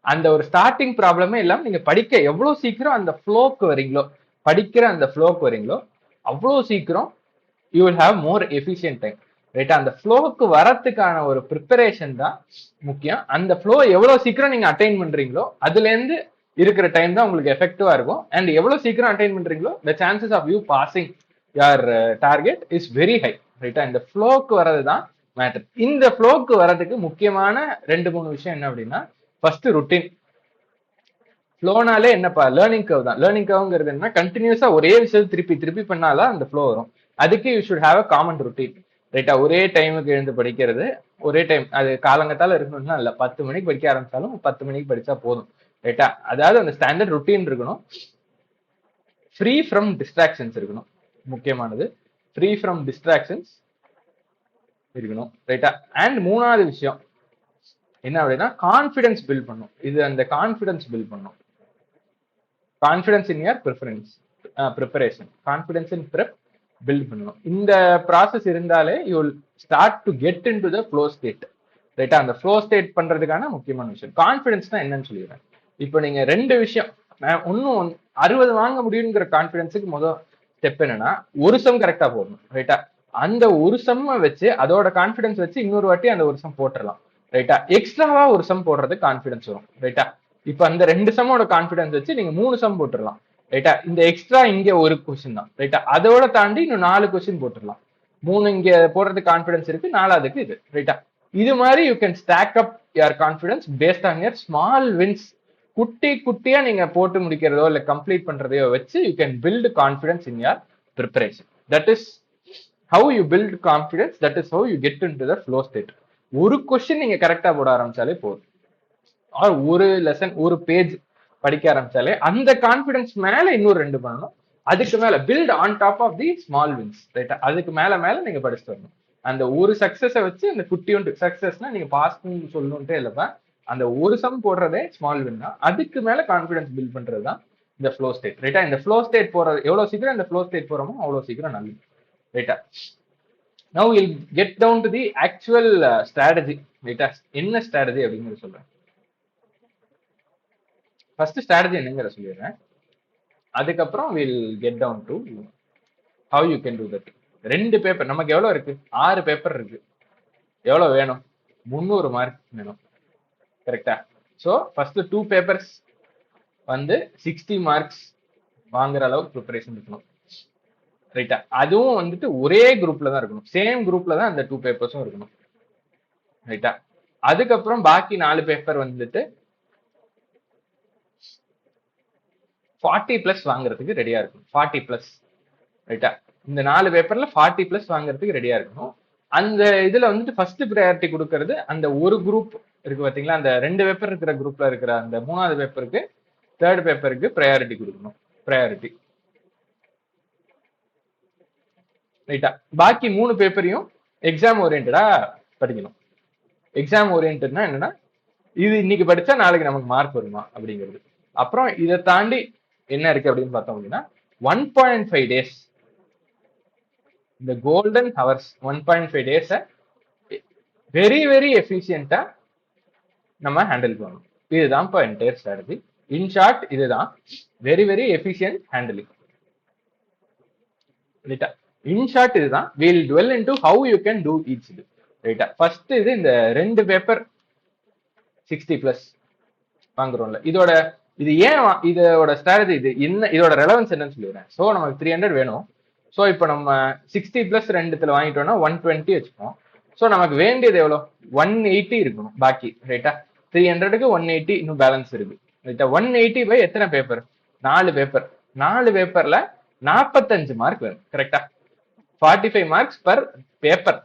அந்த ஒரு ஸ்டார்டிங் ப்ராப்ளமே இல்லாம நீங்க படிக்க எவ்வளவு சீக்கிரம் அந்த ஃப்ளோக்கு வரீங்களோ, படிக்கிற அந்த ஃப்ளோக்கு வரீங்களோ அவ்வளோ சீக்கிரம் you will have more efficient time. ரைட்டா, அந்த ஃப்ளோக்கு வரத்துக்கான ஒரு ப்ரிப்பரேஷன் தான் முக்கியம். அந்த ஃப்ளோ எவ்வளவு சீக்கிரம் நீங்க அட்டைன் பண்றீங்களோ அதுல இருந்து இருக்கிற டைம் தான் உங்களுக்கு எஃபெக்டிவா இருக்கும். அண்ட் எவ்வளவு சீக்கிரம் அட்டைன் பண்றீங்களோ the chances of you passing your target is very high. ரைட்டா, இந்த ஃப்ளோக்கு வர்றது தான் மேட்டர். இந்த ஃப்ளோக்கு வர்றதுக்கு முக்கியமான 2-3 விஷயம் என்ன அப்படின்னா, ஃபர்ஸ்ட் ருட்டீன். ஃப்ளோனாலே என்னப்பா, லேர்னிங் கர்வ் தான். லேர்னிங் கர்வ்ங்கிறது என்ன, கண்டினியூஸா ஒரே விஷயத்தை திருப்பி திருப்பி பண்ணாதான் அந்த ஃப்ளோ வரும். அதுக்கு you should have a common routine. ரைட்டா, ஒரே டைமுக்கு எழுந்து படிக்கிறது, ஒரே டைம், அது காலங்கத்தால இருக்கணும்னா இல்லை, 10 மணிக்கு படிக்க ஆரம்பிச்சாலும் 10 மணிக்கு படிச்சா போதும். ரைட்டா, அதாவது அந்த ஸ்டாண்டர்ட் ருட்டீன் இருக்கணும். ஃப்ரீ ஃப்ரம் டிஸ்ட்ராக்ஷன்ஸ் இருக்கணும், முக்கியமானது. ஃப்ரீ ஃப்ரம் டிஸ்ட்ராக்ஷன்ஸ் இருக்கணும். ரைட்டா, அண்ட் மூணாவது விஷயம் என்ன அப்படின்னா, கான்ஃபிடன்ஸ் பில்ட் பண்ணும். இது அந்த கான்ஃபிடன்ஸ் பில்ட் பண்ணும். Confidence in your preparation, confidence in prep build பண்ணணும். இந்த ப்ராசஸ் இருந்தாலே you will start to get into the flow state. ரைட்டா, அந்த ஃப்ளோ ஸ்டேட் பண்றதுக்கான முக்கியமான விஷயம் கான்ஃபிடன்ஸ் தான் என்னன்னு சொல்லிடுறேன். இப்போ நீங்க 2 விஷயம், ஒன்னும் 60 வாங்க முடியுங்கிற கான்ஃபிடன்ஸுக்கு முதல் ஸ்டெப் என்னன்னா, ஒரு சம் கரெக்டா போடணும். ரைட்டா, அந்த ஒரு சம்மை வச்சு அதோட கான்ஃபிடன்ஸ் வச்சு இன்னொரு வாட்டி அந்த ஒரு சம் போட்டுடலாம். ரைட்டா, எக்ஸ்ட்ராவா ஒரு சம் போடுறது கான்ஃபிடன்ஸ் வரும். ரைட்டா, இப்ப அந்த 2 சம்மோட கான்ஃபிடன்ஸ் வச்சு நீங்க 3 சம் போட்டுடலாம். ரைட்டா, இந்த எக்ஸ்ட்ரா இங்க ஒரு கொஸ்டின் தான். ரைட்டா, அதோட தாண்டி இன்னும் 4 கொஸ்டின் போட்டுடலாம். 3 இங்க போடுறதுக்கு கான்ஃபிடன்ஸ் இருக்கு, 4வதுக்கு இது. ரைட்டா, இது மாதிரி you can stack up your confidence based on your small wins. குட்டி குட்டியா நீங்க போட்டு முடிக்கிறதோ இல்ல கம்ப்ளீட் பண்றதையோ வச்சு you can build confidence in your preparation. That is how you build confidence, that is how you get into the flow state. ஒரு question நீங்க கரெக்டா போட ஆரம்பிச்சாலே போதும், ஆர் ஒரு லெசன் ஒரு பேஜ் படிக்க ஆரம்பிச்சாலே அந்த கான்ஃபிடன்ஸ் மேல இன்னொரு 2 பண்ணணும். அதுக்கு மேல build on top of the small wins. ரைட்டா, அதுக்கு மேல மேல நீங்க படிச்சுட்டு வரணும். அந்த ஒரு சக்சஸை வச்சு அந்த குட்டியோண்டு சக்சஸ்னா நீங்க பாஸ் சொல்லணும்ட்டே இல்லப்பா, அந்த ஒரு சம் போடுறதே ஸ்மால் வின் தான். அதுக்கு மேல கான்ஃபிடன்ஸ் பில்ட் பண்றது தான் இந்த ஃப்ளோ ஸ்டேட். ரைட்டா, இந்த ஃப்ளோ ஸ்டேட் போறது எவ்வளவு சீக்கிரம் இந்த ஃப்ளோ ஸ்டேட் போறோமோ அவ்வளவு சீக்கிரம் நல்லது. ரைட்டா, now we'll get down to the actual strategy. ரைட்டா, என்ன ஸ்ட்ராட்டஜி அப்படிங்கிறது சொல்றேன். ஃபர்ஸ்ட் ஸ்ட்ராட்டஜி என்னங்கிற சொல்லிடுறேன். அதுக்கப்புறம் will get down to how you can do that. 2 paper நமக்கு எவ்வளவு இருக்கு? 6 பேப்பர் இருக்கு. எவ்வளவு வேணும்? 300 மார்க் வேணும். கரெக்டா? ஸோ ஃபர்ஸ்ட் 2 பேப்பர்ஸ் வந்து 60 மார்க்ஸ் வாங்குற அளவுக்கு ப்ரிப்பரேஷன் இருக்கணும். ரைட்டா? அதுவும் வந்துட்டு ஒரே குரூப்ல தான் இருக்கணும். சேம் குரூப்ல தான் அந்த 2 பேப்பர்ஸும் இருக்கணும். ரைட்டா? அதுக்கப்புறம் பாக்கி 4 பேப்பர் வந்துட்டு 40 பிளஸ் வாங்குறதுக்கு ரெடியா இருக்கணும். 40 பிளஸ். ரைட்டா? இந்த 4 பேப்பர்ல 40 பிளஸ் வாங்குறதுக்கு ரெடியா இருக்கணும். அந்த இதுல வந்துட்டு ஃபர்ஸ்ட் ப்ரையாரிட்டி கொடுக்கறது அந்த ஒரு குரூப் இருக்கு பாத்தீங்களா, அந்த 2 பேப்பர் இருக்கிற குரூப்ல இருக்கிற அந்த 3வது பேப்பருக்கு, 3rd பேப்பருக்கு ப்ரையாரிட்டி கொடுக்கணும். ப்ரையாரிட்டி. ரைட்டா? பாக்கி 3 பேப்பரையும் எக்ஸாம் ஓரியன்டா படிக்கணும். எக்ஸாம் ஓரியன்ட்னா என்னன்னா, இது இன்னைக்கு படிச்சா நாளைக்கு நமக்கு மார்க் வருமா அப்படிங்கிறது. அப்புறம் இதை தாண்டி என்ன இருக்கு அப்படின்னு பார்த்தோம் அப்படின்னா 1.5 டேஸ், இந்த கோல்டன் ஹவர்ஸ் 1.5 டேஸை வெரி வெரி எஃபிஷியண்டா நம்ம ஹேண்டில் பண்ணணும். இதுதான் இப்போ என்டையர் ஸ்ட்ராட்டஜி. இன் ஷார்ட் இதுதான் வெரி வெரி எஃபிஷியன்ட் ஹேண்டிலிங். ரைட்டா? இன் ஷார்ட் இதுதான். Will twelve into how you can two each இது. ரைட்டா? ஃபர்ஸ்ட் இது இந்த 2 பேப்பர் 60 பிளஸ் வாங்குறோம்ல, இது ஏன் இதோட ஸ்ட்ராட்டஜி இது என்ன, இதோட ரெலவன்ஸ் என்னன்னு சொல்லிடுறேன். ஸோ நமக்கு 300 வேணும். ஸோ இப்போ நம்ம 60 பிளஸ் 2த்துல வாங்கிட்டோம்னா 120 வச்சுப்போம். ஸோ நமக்கு வேண்டியது எவ்வளோ? 180 இருக்கணும் பாக்கி. ரைட்டா? 300க்கு 180 இன்னும் பேலன்ஸ் இருக்கு. ரைட்டா? 180 பை எத்தனை பேப்பர்? 4 பேப்பர். 4 பேப்பர்ல 45 மார்க் வேணும். கரெக்டா? 45 மார்க்ஸ் பர் பேப்பர்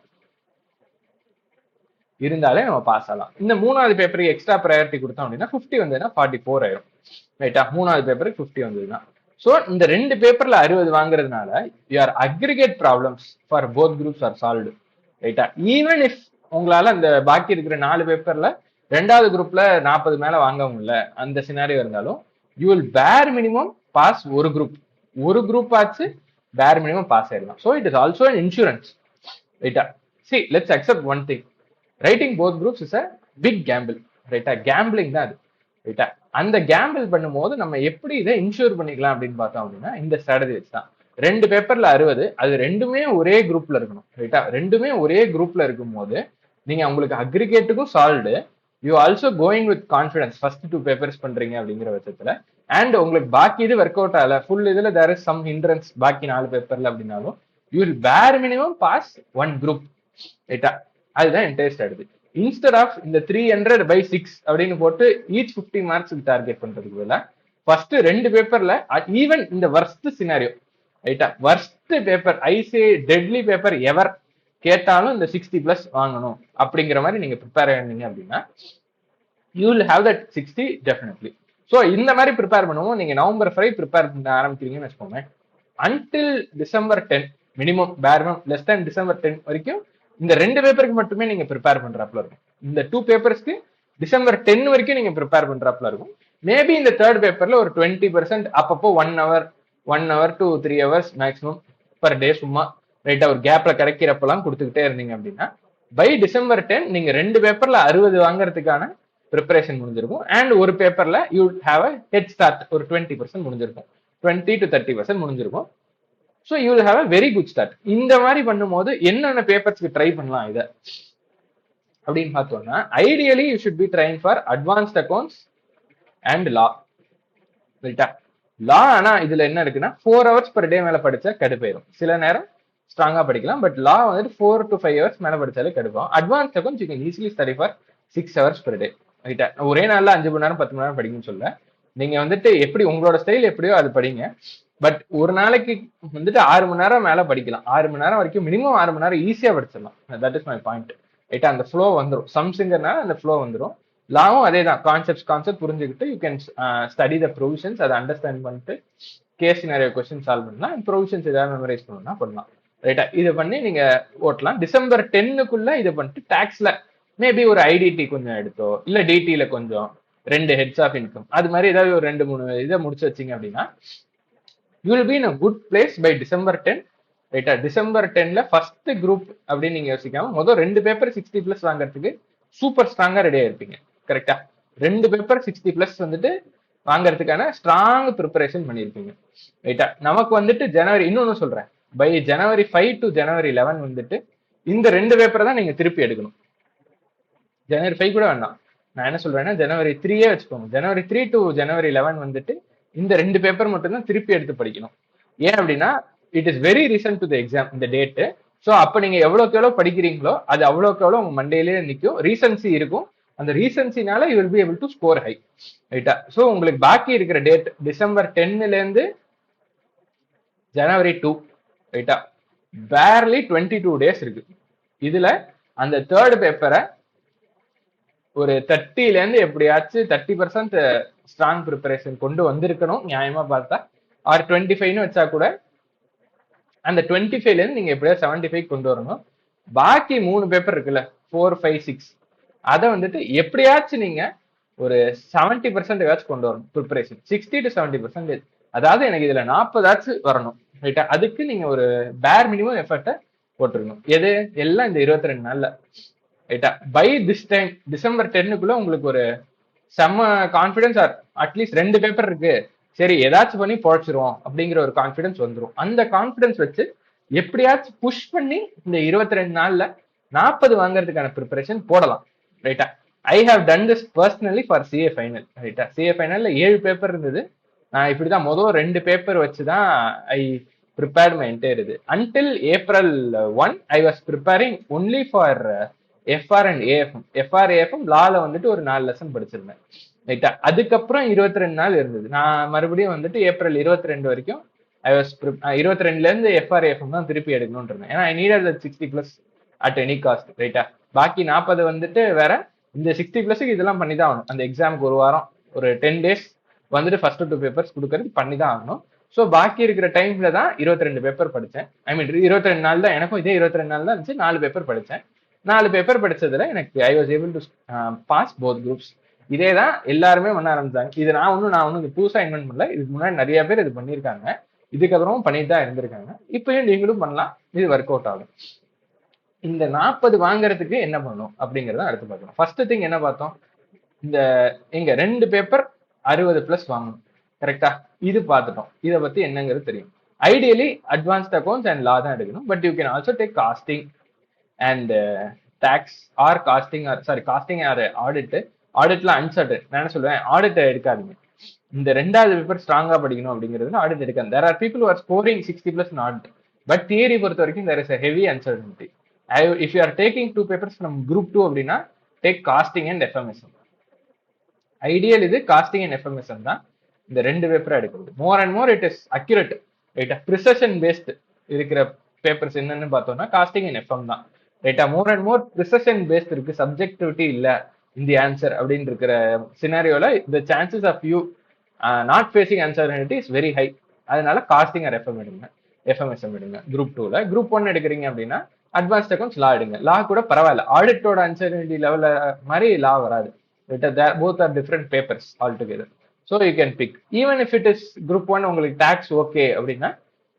இருந்தாலே நம்ம பாஸ் ஆகலாம். இந்த 3வது பேப்பருக்கு எக்ஸ்ட்ரா ப்ரையாரிட்டி கொடுத்தோம் அப்படின்னா 50 வந்ததுன்னா 44 ஆயிரும். ரைட்டா? 3வது பேப்பருக்கு 50 வந்ததுன்னா. ஸோ இந்த 2 பேப்பர்ல 60 வாங்குறதுனால your aggregate problems for both groups are solved. ரைட்டா? ஈவன் இஃப் உங்களால அந்த பாக்கி இருக்கிற 4 பேப்பர்ல 2வது குரூப்ல 40 மேல வாங்க முடியல, அந்த சினாரியோ இருந்தாலும் you will bare minimum pass ஒரு குரூப் ஆச்சு பேர் மினிமம் பாஸ் ஆயிடலாம். So it is also an insurance. ரைட்டா? See let's accept one thing. Writing both groups is a big gamble. ரைட்டா? கேம்பிளிங் தான் அது. ரைட்டா? அந்த கேம்பிள் பண்ணும்போது நம்ம எப்படி இதை இன்சூர் பண்ணிக்கலாம் அப்படின்னு பார்த்தோம் அப்படின்னா இந்த ஸ்ட்ராட்டஜி வச்சு தான். 2 பேப்பர்ல 60, அது ரெண்டுமே ஒரே குரூப்ல இருக்கணும். ரைட்டா? ரெண்டுமே ஒரே குரூப்ல இருக்கும் போது நீங்க உங்களுக்கு அக்ரிகேட்டுக்கும் solved, you also going with confidence first 2 papers பண்றீங்க அப்படிங்கிற பட்சத்துல. அண்ட் உங்களுக்கு பாக்கி இது ஒர்க் அவுட் ஆகல, ஃபுல் இதுல தேர் இஸ் சம் ஹிண்ட்ரன்ஸ் பாக்கி 4 பேப்பர்ல அப்படின்னாலும் you will bare minimum pass one group. ரைட்டா? அதுதான் என்டையர் ஸ்ட்ராட்டஜி. இன்ஸ்டெட் ஆஃப் இந்த 300 by 6 அப்படின்னு போட்டு ஈச் 50 மார்க்ஸ் டார்கெட் பண்றதுக்கு பதிலா ஃபர்ஸ்ட் 2 பேப்பர்ல ஈவன் இந்த வர்ஸ்ட் சினாரியோ, ரைட்டா, வர்ஸ்ட் பேப்பர் ஐசே டெட்லி பேப்பர் எவர் கேட்டாலும் இந்த 60 பிளஸ் வாங்கணும் அப்படிங்கிற மாதிரி நீங்க ப்ரிப்பேர் ஆனீங்க அப்படின்னா you will have that 60 definitely. So இந்த மாதிரி ப்ரிப்பேர் பண்ணுவோம். நீங்க நவம்பர் 5 ப்ரிப்பேர் பண்ண ஆரம்பிக்கிறீங்கன்னு வச்சுக்கோங்க. அன்டில் டிசம்பர் 10 மினிமம் பேர்மம் லெஸ் தேன் டிசம்பர் 10 வரைக்கும் இந்த 2 பேப்பருக்கு மட்டுமே நீங்க ப்ரிப்பேர் பண்றாப்ல இருக்கும். இந்த 2 பேப்பர்ஸ்க்கு டிசம்பர் 10 வரைக்கும் நீங்க ப்ரிப்பேர் பண்றாப்ல இருக்கும். மேபி இந்த 3rd பேப்பர்ல ஒரு 20% அப்பப்போ 1 hour to 3 hours maximum per day சும்மா ரைட்டா ஒரு கேப்ல கிடைக்கிறப்பெல்லாம் கொடுத்துக்கிட்டே இருந்தீங்க அப்படின்னா பை டிசம்பர் 10 நீங்க 2 பேப்பர்ல 60 வாங்குறதுக்கான ப்ரிப்பரேஷன் முடிஞ்சிருக்கும். அண்ட் ஒரு பேப்பர்ல you have a head start, ஒரு 20% முடிஞ்சிருக்கும், 20 to 30% முடிஞ்சிருக்கும். So you will have a very good start. இந்த மாதிரி பண்ணும்போது என்னென்ன பேப்பர்ஸ்க்கு ட்ரை பண்ணலாம் இதை அப்படின்னு பார்த்தோம்னா ideally you should be trying for advanced accounts and லா. ரைட்டா? லா ஆனா இதுல என்ன இருக்குன்னா 4 hours per day மேல படிச்சா கடுப்பாயிரும். சில நேரம் ஸ்ட்ராங்கா படிக்கலாம், பட் லா வந்துட்டு 4 to 5 hours மேல படிச்சாலே கடுப்பாகும். Advance accounts you can easily study for 6 hours per day. ரைட்டா? ஒரே நாள்ல 5 மணி நேரம் 10 மணி நேரம் படிக்கணும்னு சொல்ல, நீங்க வந்துட்டு எப்படி உங்களோட ஸ்டைல் எப்படியோ அது படிங்க. பட் ஒரு நாளைக்கு வந்துட்டு 6 மணி நேரம் மேல படிக்கலாம். 6 மணி நேரம் வரைக்கும் மினிமம் 6 மணி நேரம் ஈஸியா படிச்சிடலாம். That is my point. ரைட்டா? அந்த ஃப்ளோ வந்துடும். சம்ஸுங்கிறனால அந்த ஃப்ளோ வந்துடும். லாவும் அதே தான். கான்செப்ட் புரிஞ்சுக்கிட்டு you can study the provisions, அதை அண்டர்ஸ்டாண்ட் பண்ணிட்டு கேஸ் நிறைய கொஸ்டின் சால்வ் பண்ணலாம். ப்ரொவிஷன்ஸ் ஏதாவது மெமரைஸ் பண்ணணும்னா பண்ணலாம். ரைட்டா? இதை பண்ணி நீங்க ஓட்டலாம். டிசம்பர் 10க்குள்ள இதை பண்ணிட்டு டாக்ஸ்ல மேபி ஒரு ஐடிடி கொஞ்சம் எடுத்தோ இல்ல டிடில கொஞ்சம் 2 ஹெட்ஸ் ஆஃப் இன்கம் அது மாதிரி ஏதாவது ஒரு 2-3 இதை முடிச்சு வச்சிங்க அப்படின்னா you will be in a good place by December 10. ரைட்டா? டிசம்பர் 10ல ஃபர்ஸ்ட் குரூப் அப்படின்னு நீங்க யோசிக்காம முதல் 2 பேப்பர் 60 பிளஸ் வாங்குறதுக்கு சூப்பர் ஸ்ட்ராங்கா ரெடியா இருப்பீங்க. கரெக்டா? 2 பேப்பர் 60 பிளஸ் வந்துட்டு வாங்கறதுக்கான ஸ்ட்ராங் ப்ரிப்பரேஷன் பண்ணியிருப்பீங்க. ரைட்டா? நமக்கு வந்துட்டு ஜனவரி இன்னொன்னு சொல்றேன். பை ஜனவரி 5 டு ஜனவரி 11 வந்துட்டு இந்த 2 பேப்பரை தான் நீங்க திருப்பி எடுக்கணும். ஜனவரி 5 கூட வேண்டாம். நான் என்ன சொல்றேன்னா ஜனவரி 3 வச்சுக்கோங்க. ஜனவரி 3 டு ஜனவரி 11 வந்துட்டு இந்த 2 பேப்பர் மட்டும் தான் திருப்பி எடுத்து படிக்கணும். ஏன் அப்படின்னா it is very recent to the exam இந்த டேட்டு. ஸோ அப்போ நீங்க எவ்வளோக்கு எவ்வளோ படிக்கிறீங்களோ அது அவ்வளோக்கு எவ்வளோ உங்க மண்டையிலேயே நிற்கும். ரீசன்சி இருக்கும். அந்த ரீசன்சினால you will be able to score high. ரைட்டா? ஸோ உங்களுக்கு பாக்கி இருக்கிற டேட் டிசம்பர் 10ல ஜனவரி 2. ரைட்டா? பேர்லி 22 days இருக்கு. இதுல அந்த தேர்ட் பேப்பரை ஒரு 30ல எப்படியாச்சும் 30% ஸ்ட்ராங் ப்ரிப்பரேஷன் கொண்டு வந்திருக்கணும் நியாயமா பார்த்தா. ஆர் 25ன்னு வச்சா கூட அந்த 25ல நீங்க எப்படியாவது 75 கொண்டு வரணும். பாக்கி 3 பேப்பர் இருக்குல்ல 4, 5, 6 அதை வந்துட்டு எப்படியாச்சும் நீங்க ஒரு 70% கொண்டு வரணும் ப்ரிப்பரேஷன். 60 to 70%. அதாவது எனக்கு இதுல 40 வரணும். ரைட்டா? அதுக்கு நீங்க ஒரு பேர் மினிமம் எஃபர்ட்டை போட்டுருக்கணும். எது எல்லாம் இந்த 22 நாள்ல. ரைட்டா? பை திஸ் டைம் டிசம்பர் 10க்குள்ள உங்களுக்கு ஒரு செம்ம கான்பிடன்ஸ் ஆர் அட்லீஸ்ட் 2 பேப்பர் இருக்கு, சரி ஏதாச்சும் பண்ணி பொழைச்சிருவோம் அப்படிங்கிற ஒரு கான்பிடன்ஸ் வந்துடும். அந்த கான்பிடன்ஸ் வச்சு எப்படியாச்சும் புஷ் பண்ணி இந்த 22 நாள்ல 40 வாங்குறதுக்கான ப்ரிப்பரேஷன் போடலாம். ரைட்டா? I have done this personally for CA final. ரைட்டா? சிஏ ஃபைனல்ல 7 பேப்பர் இருந்தது. நான் இப்படிதான் முதல் 2 பேப்பர் வச்சுதான் ஐ ப்ரிப்பேர்ட் மை என்டையர் இது. Until April 1 I was preparing only for FR and AFM. FR AFM லால வந்துட்டு ஒரு 4 லெசன் படிச்சிருந்தேன். ரைட்டா? அதுக்கப்புறம் 22 நாள் இருந்தது. நான் மறுபடியும் வந்துட்டு ஏப்ரல் 22 வரைக்கும் ஐ வாஸ் 22ல எஃப்ஆர் ஏஎஃப்எம் தான் திருப்பி எடுக்கணும்னு இருந்தேன். ஏன்னா ஐ நீடட் 60+ அட் எனி காஸ்ட். ரைட்டா? பாக்கி 40 வந்துட்டு வேற. இந்த 60+க்கு இதெல்லாம் பண்ணி தான் ஆகணும். அந்த எக்ஸாமுக்கு ஒரு வாரம் ஒரு 10 days வந்துட்டு ஃபர்ஸ்ட் 2 பேப்பர்ஸ் கொடுக்கறது பண்ணி தான் ஆகணும். ஸோ பாக்கி இருக்கிற டைம்ல தான் 22 பேப்பர் படித்தேன். ஐ மீன் 22 நாள் தான். எனக்கும் இதே 22 நாள் தான் இருந்துச்சு. 4 பேப்பர் படித்தேன். 4 பேப்பர் படிச்சதுல எனக்கு I was able to pass both groups. இதே தான் எல்லாருமே பண்ண ஆரம்பிச்சாங்க. இது நான் ஒன்றும் புதுசா இன்வென்ட் பண்ணல. இதுக்கு முன்னாடி நிறைய பேர் இது பண்ணியிருக்காங்க. இதுக்கப்புறமும் பண்ணிட்டு தான் இருந்திருக்காங்க. இப்பயும் நீங்களும் பண்ணலாம். இது ஒர்க் அவுட் ஆகும். இந்த 40 வாங்குறதுக்கு என்ன பண்ணணும் அப்படிங்கறத அடுத்து பார்க்கணும். ஃபர்ஸ்ட் திங் என்ன பார்த்தோம்? இந்த இங்க 2 பேப்பர் 60+ வாங்கணும். கரெக்டா? இது பார்த்துட்டோம். இதை பத்தி என்னங்கிறது தெரியும். Ideally advanced accounts and law தான் எடுக்கணும். But you can also take costing and tax or costing or audit. ஆடிட்லாம் அன்சர்டன். நான் என்ன சொல்லுவேன், ஆடிட் எடுக்காதீங்க. இந்த 2வது பேப்பர் ஸ்ட்ராங்கா படிக்கணும் அப்படிங்கிறது ஆடிட் எடுக்காது. There are people are scoring 60+ in audit. But theory பொறுத்த வரைக்கும் there is a heavy uncertainty. If you are taking 2 papers from group 2 அப்படின்னா take costing and FMSM. Ideal இது காஸ்டிங் அண்ட் எஃப்எம்எஸ்எம் தான் இந்த 2 பேப்பரை எடுக்கிறது. More and more it is accurate. ரைட்டா? Precision based இருக்கிற பேப்பர்ஸ் என்னன்னு பார்த்தோம்னா காஸ்டிங் அண்ட் எஃப்எம் தான். ரைட்டா? More and more precision based இருக்கு, சப்ஜெக்டிவிட்டி இல்ல இந்த ஆன்சர் அப்படின்னு இருக்கிற சினாரியோல the chances of you not facing uncertainty is very high. அதனால காஸ்டிங் ஆர் எஃப்எம்எஸ்எம் எடுங்க. குரூப் 2ல. குரூப் 1 எடுக்கிறீங்க அப்படின்னா அட்வான்ஸ்ட் அக்கௌண்ட்ஸ் லா எடுங்க. லா கூட பரவாயில்ல, ஆடிட்டோட அன்சர்டனிட்டி லெவல்ல மாதிரி லா வராது. Both are different papers all together. So you can big. Even if it is group 1 உங்களுக்கு டாக்ஸ் ஓகே அப்படின்னா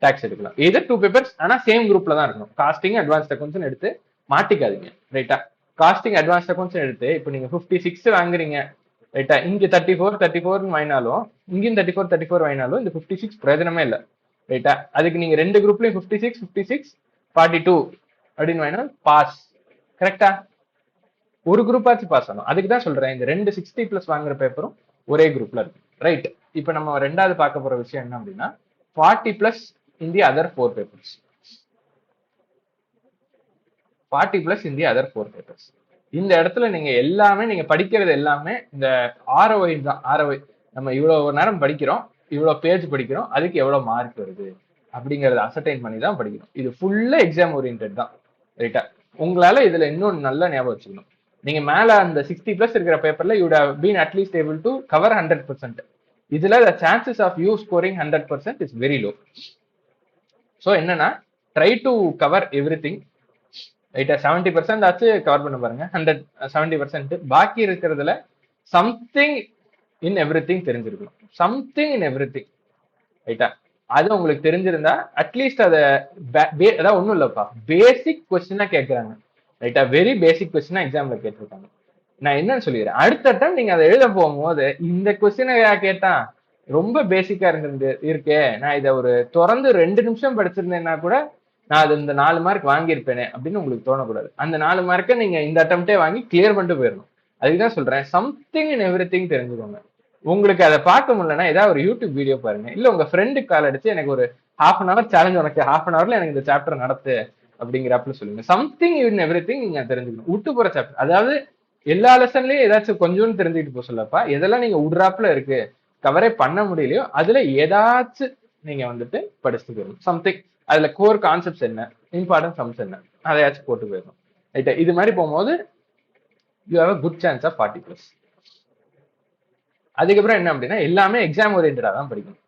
டாக்ஸ் எடுக்கலாம். இது 2 பேப்பர்ஸ் ஆனா சேம் குரூப்ல தான் இருக்கணும். காஸ்டிங் அட்வான்ஸ்ட் அக்கௌண்ட்ஸ் எடுத்து மாட்டிக்காதீங்க. ரைட்டா? காஸ்டிங் அட்வான்ஸ்ட் அக்கௌண்ட்ஸ் எடுத்து இப்போ நீங்க 56 வாங்குறீங்க. ரைட்டா? இங்க 34 வாங்கினாலும் இங்கேயும் 34 வாங்கினாலும் இந்த 56 பிரயோஜனமே இல்லை. ரைட்டா? அதுக்கு நீங்க 2 குரூப்லயும் 56, 42 அப்படின்னு வாங்கினா பாஸ். கரெக்டா? ஒரு குரூப் ஆச்சு பாஸ் ஆகும். அதுக்கு தான் சொல்றேன் இந்த 2 60+ வாங்குற பேப்பரும் ஒரே குரூப்ல இருக்கு. ரைட்? இப்போ நம்ம 2வது பார்க்க போற விஷயம் என்ன அப்படின்னா 40+ in the other 4 papers. 40+ in the other 4 papers. இந்த இடத்துல நீங்க எல்லாமே நீங்க படிக்கிறது எல்லாமே இந்த ROI தான். ROI நம்ம இவ்வளவு நேரம் படிக்கிறோம், இவ்வளவு பேஜ் படிக்கிறோம், அதுக்கு எவ்வளவு மார்க் வருது அப்படிங்கறத அசர்டைன் பண்ணி தான் படிக்கணும். இது ஃபுல்லா எக்ஸாம் ஓரியன்டட் தான். ரைட்டா? உங்களால இதுல இன்னொன்னு நல்லா ஞாபகம் வச்சுக்கணும். நீங்க மேல அந்த 60+ இருக்கிற பேப்பர்ல you have been at least able to cover 100%. இதுல the chances of you scoring 100% is very low. So என்னன்னா try to cover every thing. ரைட்டா? 70% ஆச்சு கவர் பண்ண பாருங்க. 70%. பாக்கி இருக்கிறதுல சம்திங் இன் எவ்ரி திங் தெரிஞ்சிருக்கணும். Something in every thing. ரைட்டா? அது உங்களுக்கு தெரிஞ்சிருந்தா அட்லீஸ்ட் அதை அதாவது ஒன்றும் இல்லப்பா, பேசிக் கொஸ்டினா கேட்கறாங்க. ரைட்டா? வெரி பேசிக் கொஸ்டினா எக்ஸாம்ல கேட்டிருக்காங்க. நான் என்னன்னு சொல்லிடுறேன். அடுத்த டைம் நீங்க அதை எழுத போகும்போது இந்த கொஸ்டினை கேட்டா ரொம்ப பேசிக்கா இருக்கே, நான் இதை ஒரு தொடர்ந்து 2 நிமிஷம் படிச்சிருந்தேன்னா கூட நான் அது இந்த 4 மார்க் வாங்கியிருப்பேனே அப்படின்னு உங்களுக்கு தோணக்கூடாது. அந்த 4 மார்க்கை நீங்க இந்த அட்டம்ப்டே வாங்கி கிளியர் பண்ணிட்டு போயிடணும். அதுக்குதான் சொல்றேன், சம்திங் இன் எவ்ரி திங் தெரிஞ்சுக்கோங்க. உங்களுக்கு அதை பார்க்க முடியலன்னா ஏதாவது ஒரு யூடியூப் வீடியோ பாருங்க, இல்ல உங்க ஃப்ரெண்டுக்கு கால் அடிச்சு எனக்கு ஒரு ½ சேலஞ்ச், உனக்கு ½ எனக்கு இந்த சாப்டர் நடத்து அப்படிங்கிறப்பல சொல்லுங்க. சம்திங் இன் எவ்ரி திங் நீங்க தெரிஞ்சுக்கணும். விட்டு போற சாப்டர், அதாவது எல்லா லெசன்லயும் ஏதாச்சும் கொஞ்சம் தெரிஞ்சுக்கிட்டு போக சொல்லப்பா. எதெல்லாம் நீங்க விடுறாப்புல இருக்கு, கவரே பண்ண முடியலையோ அதுல ஏதாச்சும் நீங்க வந்துட்டு படிச்சுட்டு போயிடணும். சம்திங் அதுல கோர் கான்செப்ட்ஸ் என்ன, இம்பார்ட்டன்ட் சம்ஸ் என்ன, அதையாச்சும் போட்டு போயிடணும். ரைட்டா? இது மாதிரி போகும்போது you have a good chance of 40+. அதுக்கப்புறம் என்ன அப்படின்னா, எல்லாமே எக்ஸாம் ஓரியன்டா தான் படிக்கணும்.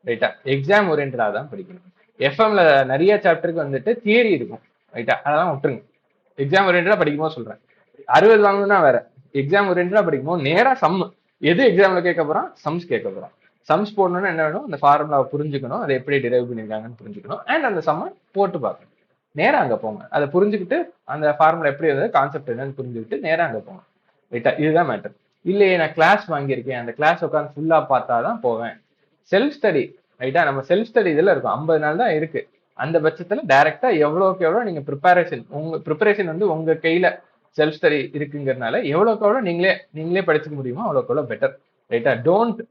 ரைட்டா? எக்ஸாம் ஓரியன்டா தான் படிக்கணும். எஃப்எம்ல நிறைய சாப்டருக்கு வந்துட்டு தியரி இருக்கும். ரைட்டா? அதெல்லாம் விட்டுருங்க. எக்ஸாம் ஓரியன்டா படிக்கும்போது சொல்றேன். 60 வாங்கணும்னா வேற. எக்ஸாம் ஓரியன்டா படிக்கும்போது நேரா சம், எது எக்ஸாம்ல கேட்க போறான், சம்ஸ் கேட்க போறான். சம்ஸ் போடணும்னா என்ன வேணும், அந்த ஃபார்முலாவை புரிஞ்சுக்கணும், அதை எப்படி டிரைவ் பண்ணிருக்காங்கன்னு புரிஞ்சுக்கணும், அண்ட் அந்த சம்மை போட்டு பார்க்கணும். நேரா அங்க போங்க. அதை புரிஞ்சுக்கிட்டு அந்த ஃபார்முலா எப்படி இருந்தது, கான்செப்ட் என்னன்னு புரிஞ்சுக்கிட்டு நேரா அங்க போங்க. ரைட்டா? இதுதான் மேட்டர். இல்லையே நான் கிளாஸ் வாங்கியிருக்கேன், அந்த கிளாஸ் உட்காந்து ஃபுல்லா பார்த்தாதான் போவேன். Self study. ரைட்டா? நம்ம செல்ஃப் ஸ்டடி இதுல இருக்கும், 50 நாள் தான் இருக்கு. அந்த பட்சத்துல டைரக்டா எவ்வளவுக்கு எவ்வளவு நீங்க உங்க ப்ரிப்பரேஷன் வந்து உங்க கையில செல்ஃப் ஸ்டடி இருக்குங்கிறதுனால எவ்வளவுக்கு எவ்வளவு நீங்களே படிச்சுக்க முடியுமோ அவ்வளவுக்கு எவ்வளவு பெட்டர். ரைட்டா? Don't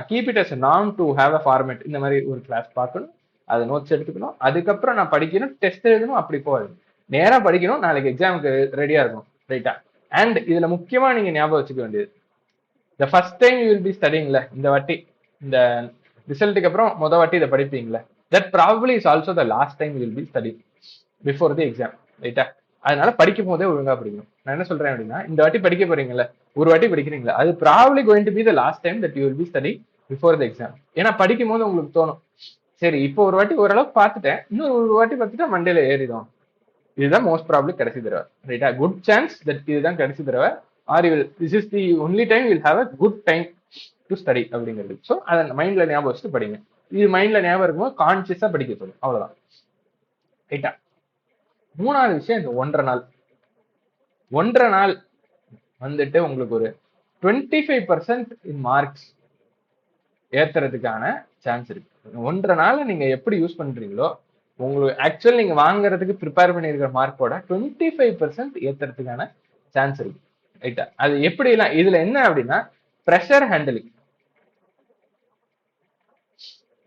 keep it as norm to have a format. இந்த மாதிரி ஒரு கிளாஸ் பார்க்கணும், அதை நோட்ஸ் எடுத்துக்கணும், அதுக்கப்புறம் நான் படிக்கணும், டெஸ்ட் எழுதணும், அப்படி போகாது. நேரா படிக்கணும், நாளைக்கு எக்ஸாமுக்கு ரெடியா இருக்கணும். ரைட்டா? அண்ட் இதுல முக்கியமா நீங்க ஞாபகம் வச்சுக்க வேண்டியது, the first time you will be ஸ்டடிங்ல, இந்த வாட்டி இந்த ரிசல்ட்டுக்கு அப்புறம் வாட்டி இதை படிப்பீங்களா, that probably is also the last time you will be study before the exam. ரைட்டா? அதனால படிக்கும் போதே ஒழுங்கா படிக்கணும். நான் என்ன சொல்றேன் அப்படின்னா, இந்த வாட்டி படிக்க போறீங்கல்ல, ஒரு வாட்டி படிக்கிறீங்களா, அது probably going to be the last time that you will be study before the exam. ஏன்னா படிக்கும் போது உங்களுக்கு தோணும், சரி இப்போ ஒரு வாட்டி ஓரளவுக்கு பார்த்துட்டேன், இன்னும் ஒரு வாட்டி பார்த்துட்டா மண்டேல ஏறிடும், இதுதான் மோஸ்ட் ப்ராபபிலி கடைசி தடவை. ரைட்டா? குட் சான்ஸ் தட் இதுதான் கடைசி தடவை, are you will this is the only time you will have a good time to study அப்படிங்கிறது. ஸோ அதை மைண்ட்ல ஞாபகம் வச்சுட்டு படிங்க. இது மைண்ட்ல ஞாபகம் இருக்கும்போது கான்சியஸா படிக்க சொல்லும், அவ்வளவுதான். ரைட்டா? மூணாவது விஷயம், இந்த 1.5 நாள் வந்துட்டு உங்களுக்கு ஒரு 25% இன் மார்க்ஸ் ஏத்துறதுக்கான சான்ஸ் இருக்கு. 1.5 நாள் நீங்க எப்படி யூஸ் பண்றீங்களோ, உங்களுக்கு ஆக்சுவல் நீங்க வாங்குறதுக்கு ப்ரிப்பேர் பண்ணிருக்கிற மார்க்கோட 25% ஏத்துறதுக்கான சான்ஸ் இருக்கு. ரைட்டா? அது எப்படி எல்லாம், இதுல என்ன அப்படின்னா, ப்ரெஷர் ஹேண்டலிங்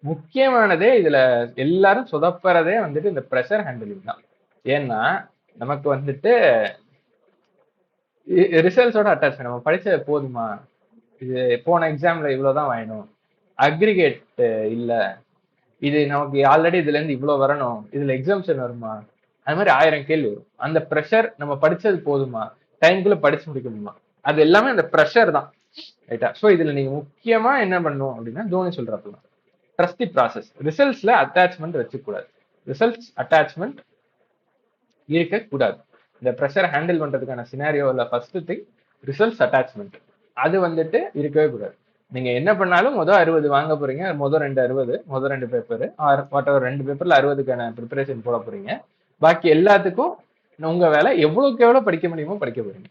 முக்கியமானதே. இதுல எல்லாரும் சொதப்புறதே வந்துட்டு இந்த ப்ரெஷர் ஹேண்டலிங் தான். ஏன்னா நமக்கு வந்துட்டு ரிசல்ட்ஸோட அட்டாச், நம்ம படிச்சது போதுமா, இது போன எக்ஸாம்ல இவ்வளவுதான் வாங்கணும், அக்ரிகேட் இல்ல, இது நமக்கு ஆல்ரெடி இதுல இருந்து இவ்வளவு வரணும், இதுல எக்ஸாம்ஷன் வருமா, அது மாதிரி 1000 கேள்வி வரும். அந்த ப்ரெஷர், நம்ம படிச்சது போதுமா, டைம்குள்ள படிச்சு முடிக்க முடியுமா, அது எல்லாமே அந்த ப்ரெஷர் தான். ரைட்டா? ஸோ இதுல நீங்க முக்கியமா என்ன பண்ணும் அப்படின்னா, தோனி சொல்றப்பலாம் ட்ரஸ்ட் தி ப்ராசஸ். ரிசல்ட்ஸ்ல அட்டாச்மெண்ட் வச்சுக்கூடாது. ரிசல்ட்ஸ் அட்டாச்மெண்ட் இருக்கக்கூடாது. இந்த ப்ரெஷர் ஹேண்டில் பண்றதுக்கான சினாரியோல ஃபர்ஸ்ட் திங் ரிசல்ட்ஸ் அட்டாச்மெண்ட். அது வந்துட்டு இருக்கவே கூடாது. நீங்க என்ன பண்ணாலும் 60 வாங்க போறீங்க, 2 60, 2 பேப்பர் ஆர் வாட் எவர், 2 பேப்பர்ல 60க்கான ப்ரிப்பரேஷன் போட போறீங்க. பாக்கி எல்லாத்துக்கும் உங்க வேலை எவ்வளவுக்கு எவ்வளவு படிக்க முடியுமோ படிக்க போறீங்க.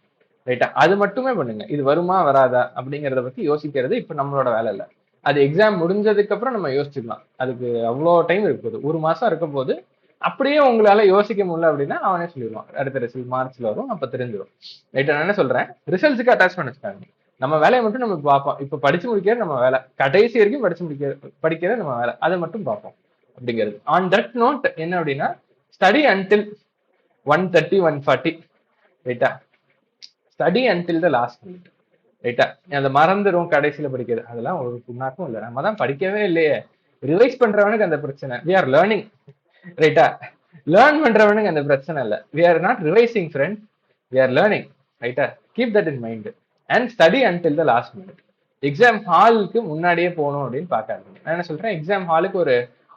ரைட்டா? அது மட்டுமே பண்ணுங்க. இது வருமா வராதா அப்படிங்கறத பத்தி யோசிக்கிறது இப்ப நம்மளோட வேலை இல்ல. அது எக்ஸாம் முடிஞ்சதுக்கு அப்புறம் நம்ம யோசிச்சுக்கலாம். அதுக்கு அவ்வளோ டைம் இருக்க போகுது, 1 மாசம் இருக்க போது. அப்படியே உங்களால யோசிக்க முடியல அப்படின்னா அவனே சொல்லிடுவான், அடுத்த ரிசல்ட் மார்ச்ல வரும், அப்ப தெரிஞ்சிடும். ரைட்டா? நான் என்ன சொல்றேன், ரிசல்ட்ஸுக்கு அட்டாச்மெண்ட் வச்சுக்காங்க. நம்ம வேலையை மட்டும் நம்ம பார்ப்போம். இப்ப படிச்சு முடிக்கிறது நம்ம வேலை, கடைசி வரைக்கும் படிக்கிறது நம்ம வேலை, அதை மட்டும் பார்ப்போம் அப்படிங்கிறது. ஆன் தட் நோட் என்ன அப்படின்னா, ஸ்டடி அன்டில் 130 140. ரைட்டா? Study until the last minute. ரைட்டா? அதை மறந்துடும் கடைசியில படிக்கிறது, அதெல்லாம் ஒரு புண்ணாக்கும் இல்லை. நம்ம தான் படிக்கவே இல்லையே. ரிவைஸ் பண்றவனுக்கு அந்த பிரச்சனை, வி ஆர் லேர்னிங். ரைட்டா? லேர்ன் பண்றவனுக்கு அந்த பிரச்சனை இல்லை. We are not revising friend, we are learning. ரைட்டா? Keep that in mind and study until the last minute. Exam ஹாலுக்கு முன்னாடியே போகணும் அப்படின்னு பார்க்காதீங்க. நான் என்ன சொல்றேன், எக்ஸாம் ஹாலுக்கு ஒரு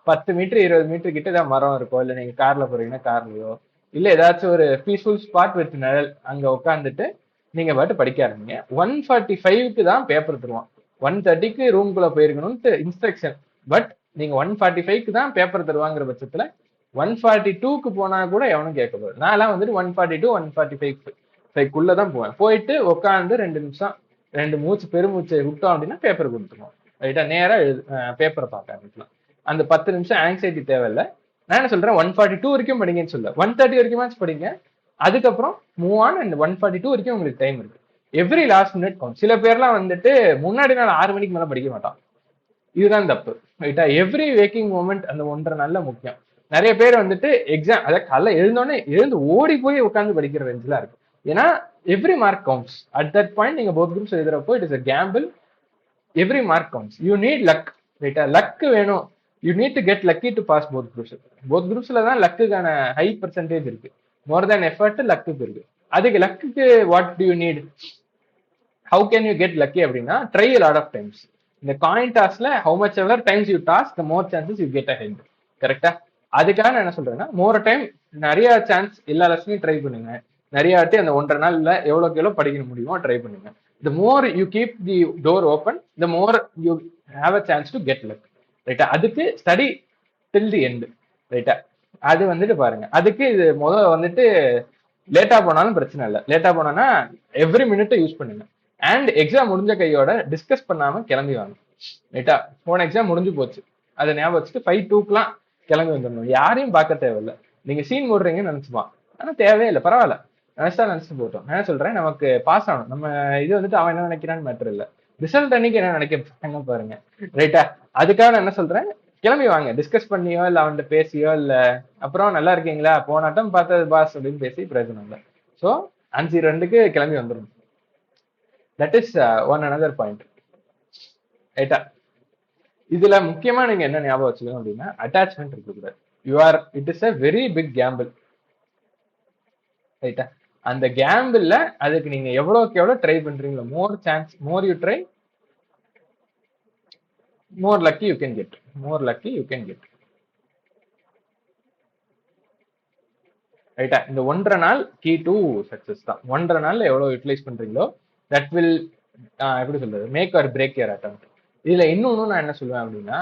10 மீட்டர் 20 மீட்டர் கிட்ட ஏதாவது மரம் இருக்கும், இல்லை நீங்க கார்ல போறீங்கன்னா கார்லயோ, இல்ல ஏதாச்சும் ஒரு பீஸ்ஃபுல் ஸ்பாட் வித் நிழல், அங்க உட்காந்துட்டு நீங்க பாட்டு படிக்க ஆரம்பிங்க. 145க்கு தான் பேப்பர் தருவான். 130க்கு ரூம்குள்ள போயிருக்கணும்னு இன்ஸ்ட்ரக்ஷன். பட் நீங்க 145க்கு தான் பேப்பர் தருவாங்கிற பட்சத்துல 142க்கு போனா கூட எவனும் கேட்க போகுது. நான் எல்லாம் வந்துட்டு 142 145 ஃபைவ்க்குள்ள தான் போவேன். போயிட்டு உட்காந்து 2 நிமிஷம் 2 மூச்சு பெருமூச்சை விட்டோம் அப்படின்னா பேப்பர் கொடுத்துருவோம். ரைட்டா, நேரா பேப்பரை பார்க்க ஆரம்பிக்கலாம். அந்த 10 நிமிஷம் ஆங்ஸைட்டி தேவையில்லை. நான் என்ன சொல்றேன், 142 வரைக்கும் படிங்கன்னு சொல்ல, 130 வரைக்குமாச்சும் படிங்க. அதுக்கப்புறம் மூவ் ஆன். அண்ட் 142 வரைக்கும் உங்களுக்கு டைம் இருக்கு. Every last minute count. சில பேர்லாம் வந்துட்டு முன்னாடி நாள் 6 மணிக்கு மேல படிக்க மாட்டான். இதுதான் தப்பு. ரைட்டா, எவ்ரி வேக்கிங் மூமெண்ட் அந்த 1.5 நாள்ல முக்கியம். நிறைய பேர் வந்துட்டு எக்ஸாம், அதாவது காலைல எழுந்தோடனே எழுந்து ஓடி போய் உட்காந்து படிக்கிற ரேஞ்சில இருக்கு. ஏன்னா every mark counts. At that point நீங்க போத் குரூப்ஸ் எழுதுறப்போ it is a gamble. Every mark counts. You need luck. ரைட்டா, லக்கு வேணும். You need to get lucky to pass both groups. Both குரூப்ஸ்ல தான் லக்குக்கான ஹை பர்சன்டேஜ் இருக்கு. மோர் தேன் effort லக்குக்கு இருக்கு. அதுக்கு லக்குக்கு what do you need? How can you get lucky அப்படின்னா, try a lot of times. இந்த காயின் டாஸ்ல how much ever times you toss the more chances you get ahead. கரெக்டா? அதுக்காக நான் என்ன சொல்றேன்னா, மோர் டைம், நிறைய சான்ஸ் எல்லா லெசனையும் ட்ரை பண்ணுங்க. நிறைய வாட்டி அந்த 1.5 நாள்ல எவ்வளோக்கு எவ்வளோ படிக்க முடியுமோ ட்ரை பண்ணுங்க. The more you keep the door open, the more you have a chance to get luck. ரைட்டா, அதுக்கு ஸ்டடி டில் தி எண்ட். ரைட்டா, அது வந்துட்டு பாருங்க. அதுக்கு இது முதல்ல வந்துட்டு லேட்டா போனாலும் பிரச்சனை இல்லை. லேட்டா போனா எவ்ரி மினிட்டை யூஸ் பண்ணுங்க. அண்ட் எக்ஸாம் முடிஞ்ச கையோட டிஸ்கஸ் பண்ணாம கிளம்பி வாங்க. ரைட்டா, போன எக்ஸாம் முடிஞ்சு போச்சு, அதை ஞாபகம் வச்சுட்டு 5:02 கிளம்பி வந்துடணும். யாரையும் பார்க்க தேவையில்லை. நீங்க சீன் போடுறீங்கன்னு நினைச்சுப்பான், ஆனா தேவையில்லை, பரவாயில்ல, நினைச்சா நினைச்சு போட்டோம். நான் சொல்றேன், நமக்கு பாஸ் ஆகணும். நம்ம இது வந்துட்டு அவன் என்ன நினைக்கிறான்னு மேட்டர் இல்லை, ரிசல்ட் அன்னைக்கு என்ன நினைக்க பாருங்க. ரைட்டா, அதுக்காக நான் என்ன சொல்றேன், கிளம்பி வாங்க. டிஸ்கஸ் பண்ணியோ இல்ல அவன்கிட்ட பேசியோ இல்ல அப்புறம் நல்லா இருக்கீங்களா போனாட்டம் பார்த்தது பாஸ் அப்படின்னு பேசி பிரயோஜனம் இல்லை. ஸோ 5:02 கிளம்பி வந்துடும். That is one another point. ரைட்டா, இதுல முக்கியமா நீங்க என்ன ஞாபகம் வச்சுக்கணும் அப்படின்னா, அட்டாச்மெண்ட் இருக்கக்கூடாது. You are, it is a very big gamble. ரைட்டா, அந்த கேம்பிள்ல அதுக்கு நீங்க எவ்வளவுக்கு எவ்வளவு ட்ரை பண்றீங்களோ, more chance, more you try, more lucky you can get. More lucky you can get. ரைட்டா, இந்த 1.5 நாள் கீ டு சக்சஸ் தான். 1.5 நாள்ல எவ்வளவு யூட்டிலைஸ் பண்றீங்களோ தட் வில், எப்படி சொல்றது, make or break your attempt. இதுல இன்னொன்னு நான் என்ன சொல்லுவேன் அப்படின்னா,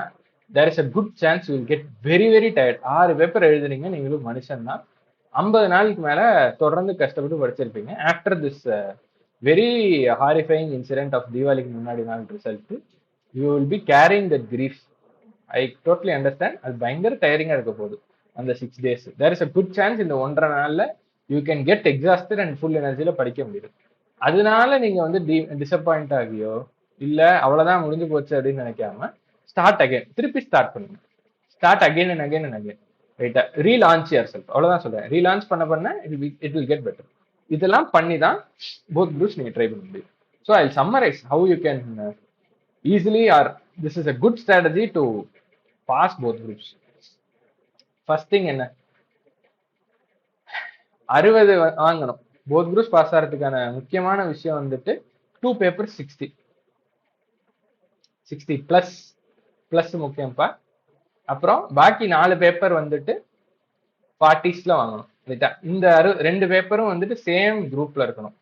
there is a good chance you will get very very tired. 6 paper எழுதுறீங்க, நீங்களும் மனுஷன் தான். 50 நாளுக்கு மேல தொடர்ந்து கஷ்டப்பட்டு படிச்சிருப்பீங்க. After this very horrifying incident of தீபாவளிக்கு முன்னாடி நாள் result, you will be carrying that grief. I totally understand. அது பயங்கர டயரிங்கா இருக்க போகுது அந்த 6 days. There is a good chance இந்த 1.5 நாள்ல you can get exhausted and full எனர்ஜியில படிக்க முடியுது. அதனால நீங்க வந்து டிசப்பாயிண்ட் ஆகியோ இல்ல அவ்வளவுதான் முடிஞ்சு போச்சு அப்படின்னு நினைக்காம ஸ்டார்ட் அகைன், திருப்பி ஸ்டார்ட் பண்ணுங்க. Start again and again and again. ரைட்டா, ரீலான்ச் யுவர் செல்ஃப். அவ்வளவுதான் சொல்றேன். ரீலான்ச் பண்ண இட் வில் கெட் பெட்டர். இதெல்லாம் பண்ணி தான் போத் குரூப்ஸ் நீங்க ட்ரை பண்ண முடியும். So I summarize how you can easily, or this is a good strategy to pass both groups. First thing என்ன, 60 வாங்கணும். போத் குரூப்ஸ் பாஸ் ஆகிறதுக்கான முக்கியமான விஷயம் வந்துட்டு 2 papers 60 பிளஸ் பிளஸ் முக்கியம்ப்பா. அப்புறம் பாக்கி 4 பேப்பர் வந்துட்டு 40s வாங்கணும். ரைட்டா, இந்த 2 பேப்பரும் வந்துட்டு சேம் குரூப்ல இருக்கணும்.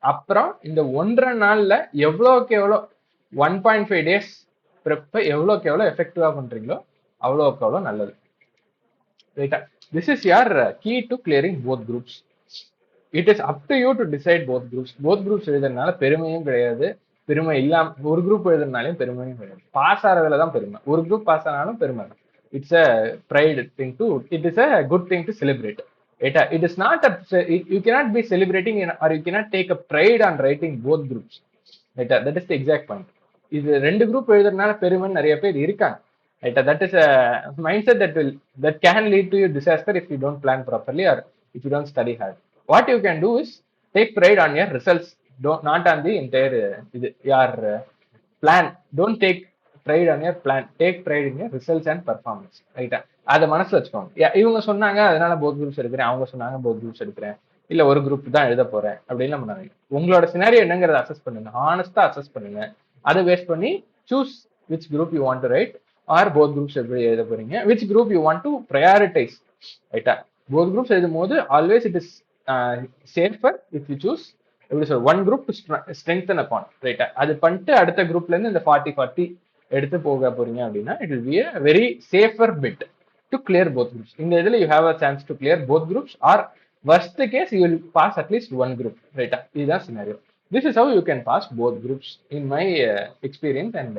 அப்புறம் இந்த 1.5 நாள்ல எவ்வளோக்கு எவ்வளோ 1.5 days ப்ரெப்பை எவ்வளோக்கு எவ்வளோ எஃபெக்டிவா பண்றீங்களோ அவ்வளோக்கு எவ்வளோ நல்லது. ரைட்டா, this is your key to clearing both groups. It is up to you to decide both groups. Both groups எழுதுறதுனால பெருமையும் கிடையாது, பெருமை இல்லாம ஒரு குரூப் எழுதுறதுனாலையும் பெருமையும் கிடையாது. பாஸ் ஆறதுல தான் பெருமை. ஒரு குரூப் பாஸ் ஆனாலும் பெருமை தான். It's a pride thing to, it is a good thing to celebrate. ரைட்டா, it is not you cannot be celebrating or you cannot take a pride on writing both groups. ரைட்டா, that is the exact point. இது 2 group எழுதுறதுனால பெருமைன்னு நிறைய பேர் இருக்காங்க. Right? That is a mindset that can lead to your disaster if you don't plan properly or if you don't study hard. What you can do is take pride on your results, don't not on the entire your plan. Don't take pride on your plan. Take pride in your results and performance. Right? அதை மனசுல வச்சுக்கோங்க. இவங்க சொன்னாங்க அதனால both groups எடுக்கிறேன், அவங்க சொன்னாங்க both groups எடுக்கிறேன், இல்ல ஒரு குரூப் தான் எழுத போறேன் அப்படின்னு பண்ணாங்க. உங்களோட சினாரியோ என்னங்கிறத அசஸ் பண்ணுங்க, ஹானஸ்டா அசஸ் பண்ணுங்க. அதை பேஸ் பண்ணி choose which group you want to write, or both groups எப்படி எழுத போறீங்க, which group you want to prioritize. ரைட்டா, போத் குரூப்ஸ் எழுதும் போது always it is safer if you choose எப்படி சொல்ற one group to strengthen upon. ரைட்டா, அது பண்ணிட்டு அடுத்த குரூப்ல இருந்து இந்த 40 எடுத்து போக போறீங்க அப்படின்னா it will be a very safer bit to clear both groups. இந்த இதுல you have a chance to clear both groups or Worst case, you will pass at least one group, right? This is a scenario. This is how you can pass both groups in my experience and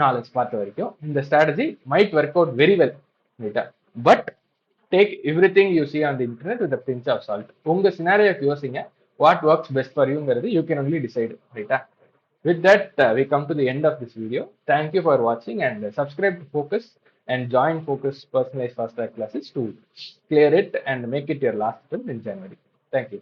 knowledge part வரைக்கும். இந்த strategy might work out very well, right? But take everything you see on the internet with a pinch of salt. உங்க scenario யோசிங்க, what works best for you ங்கிறது you can only decide, right? With that, we come to the end of this video. Thank you for watching and subscribe to Focus and join Focus personalized fast track classes to clear it and make it your last attempt in January. Thank you.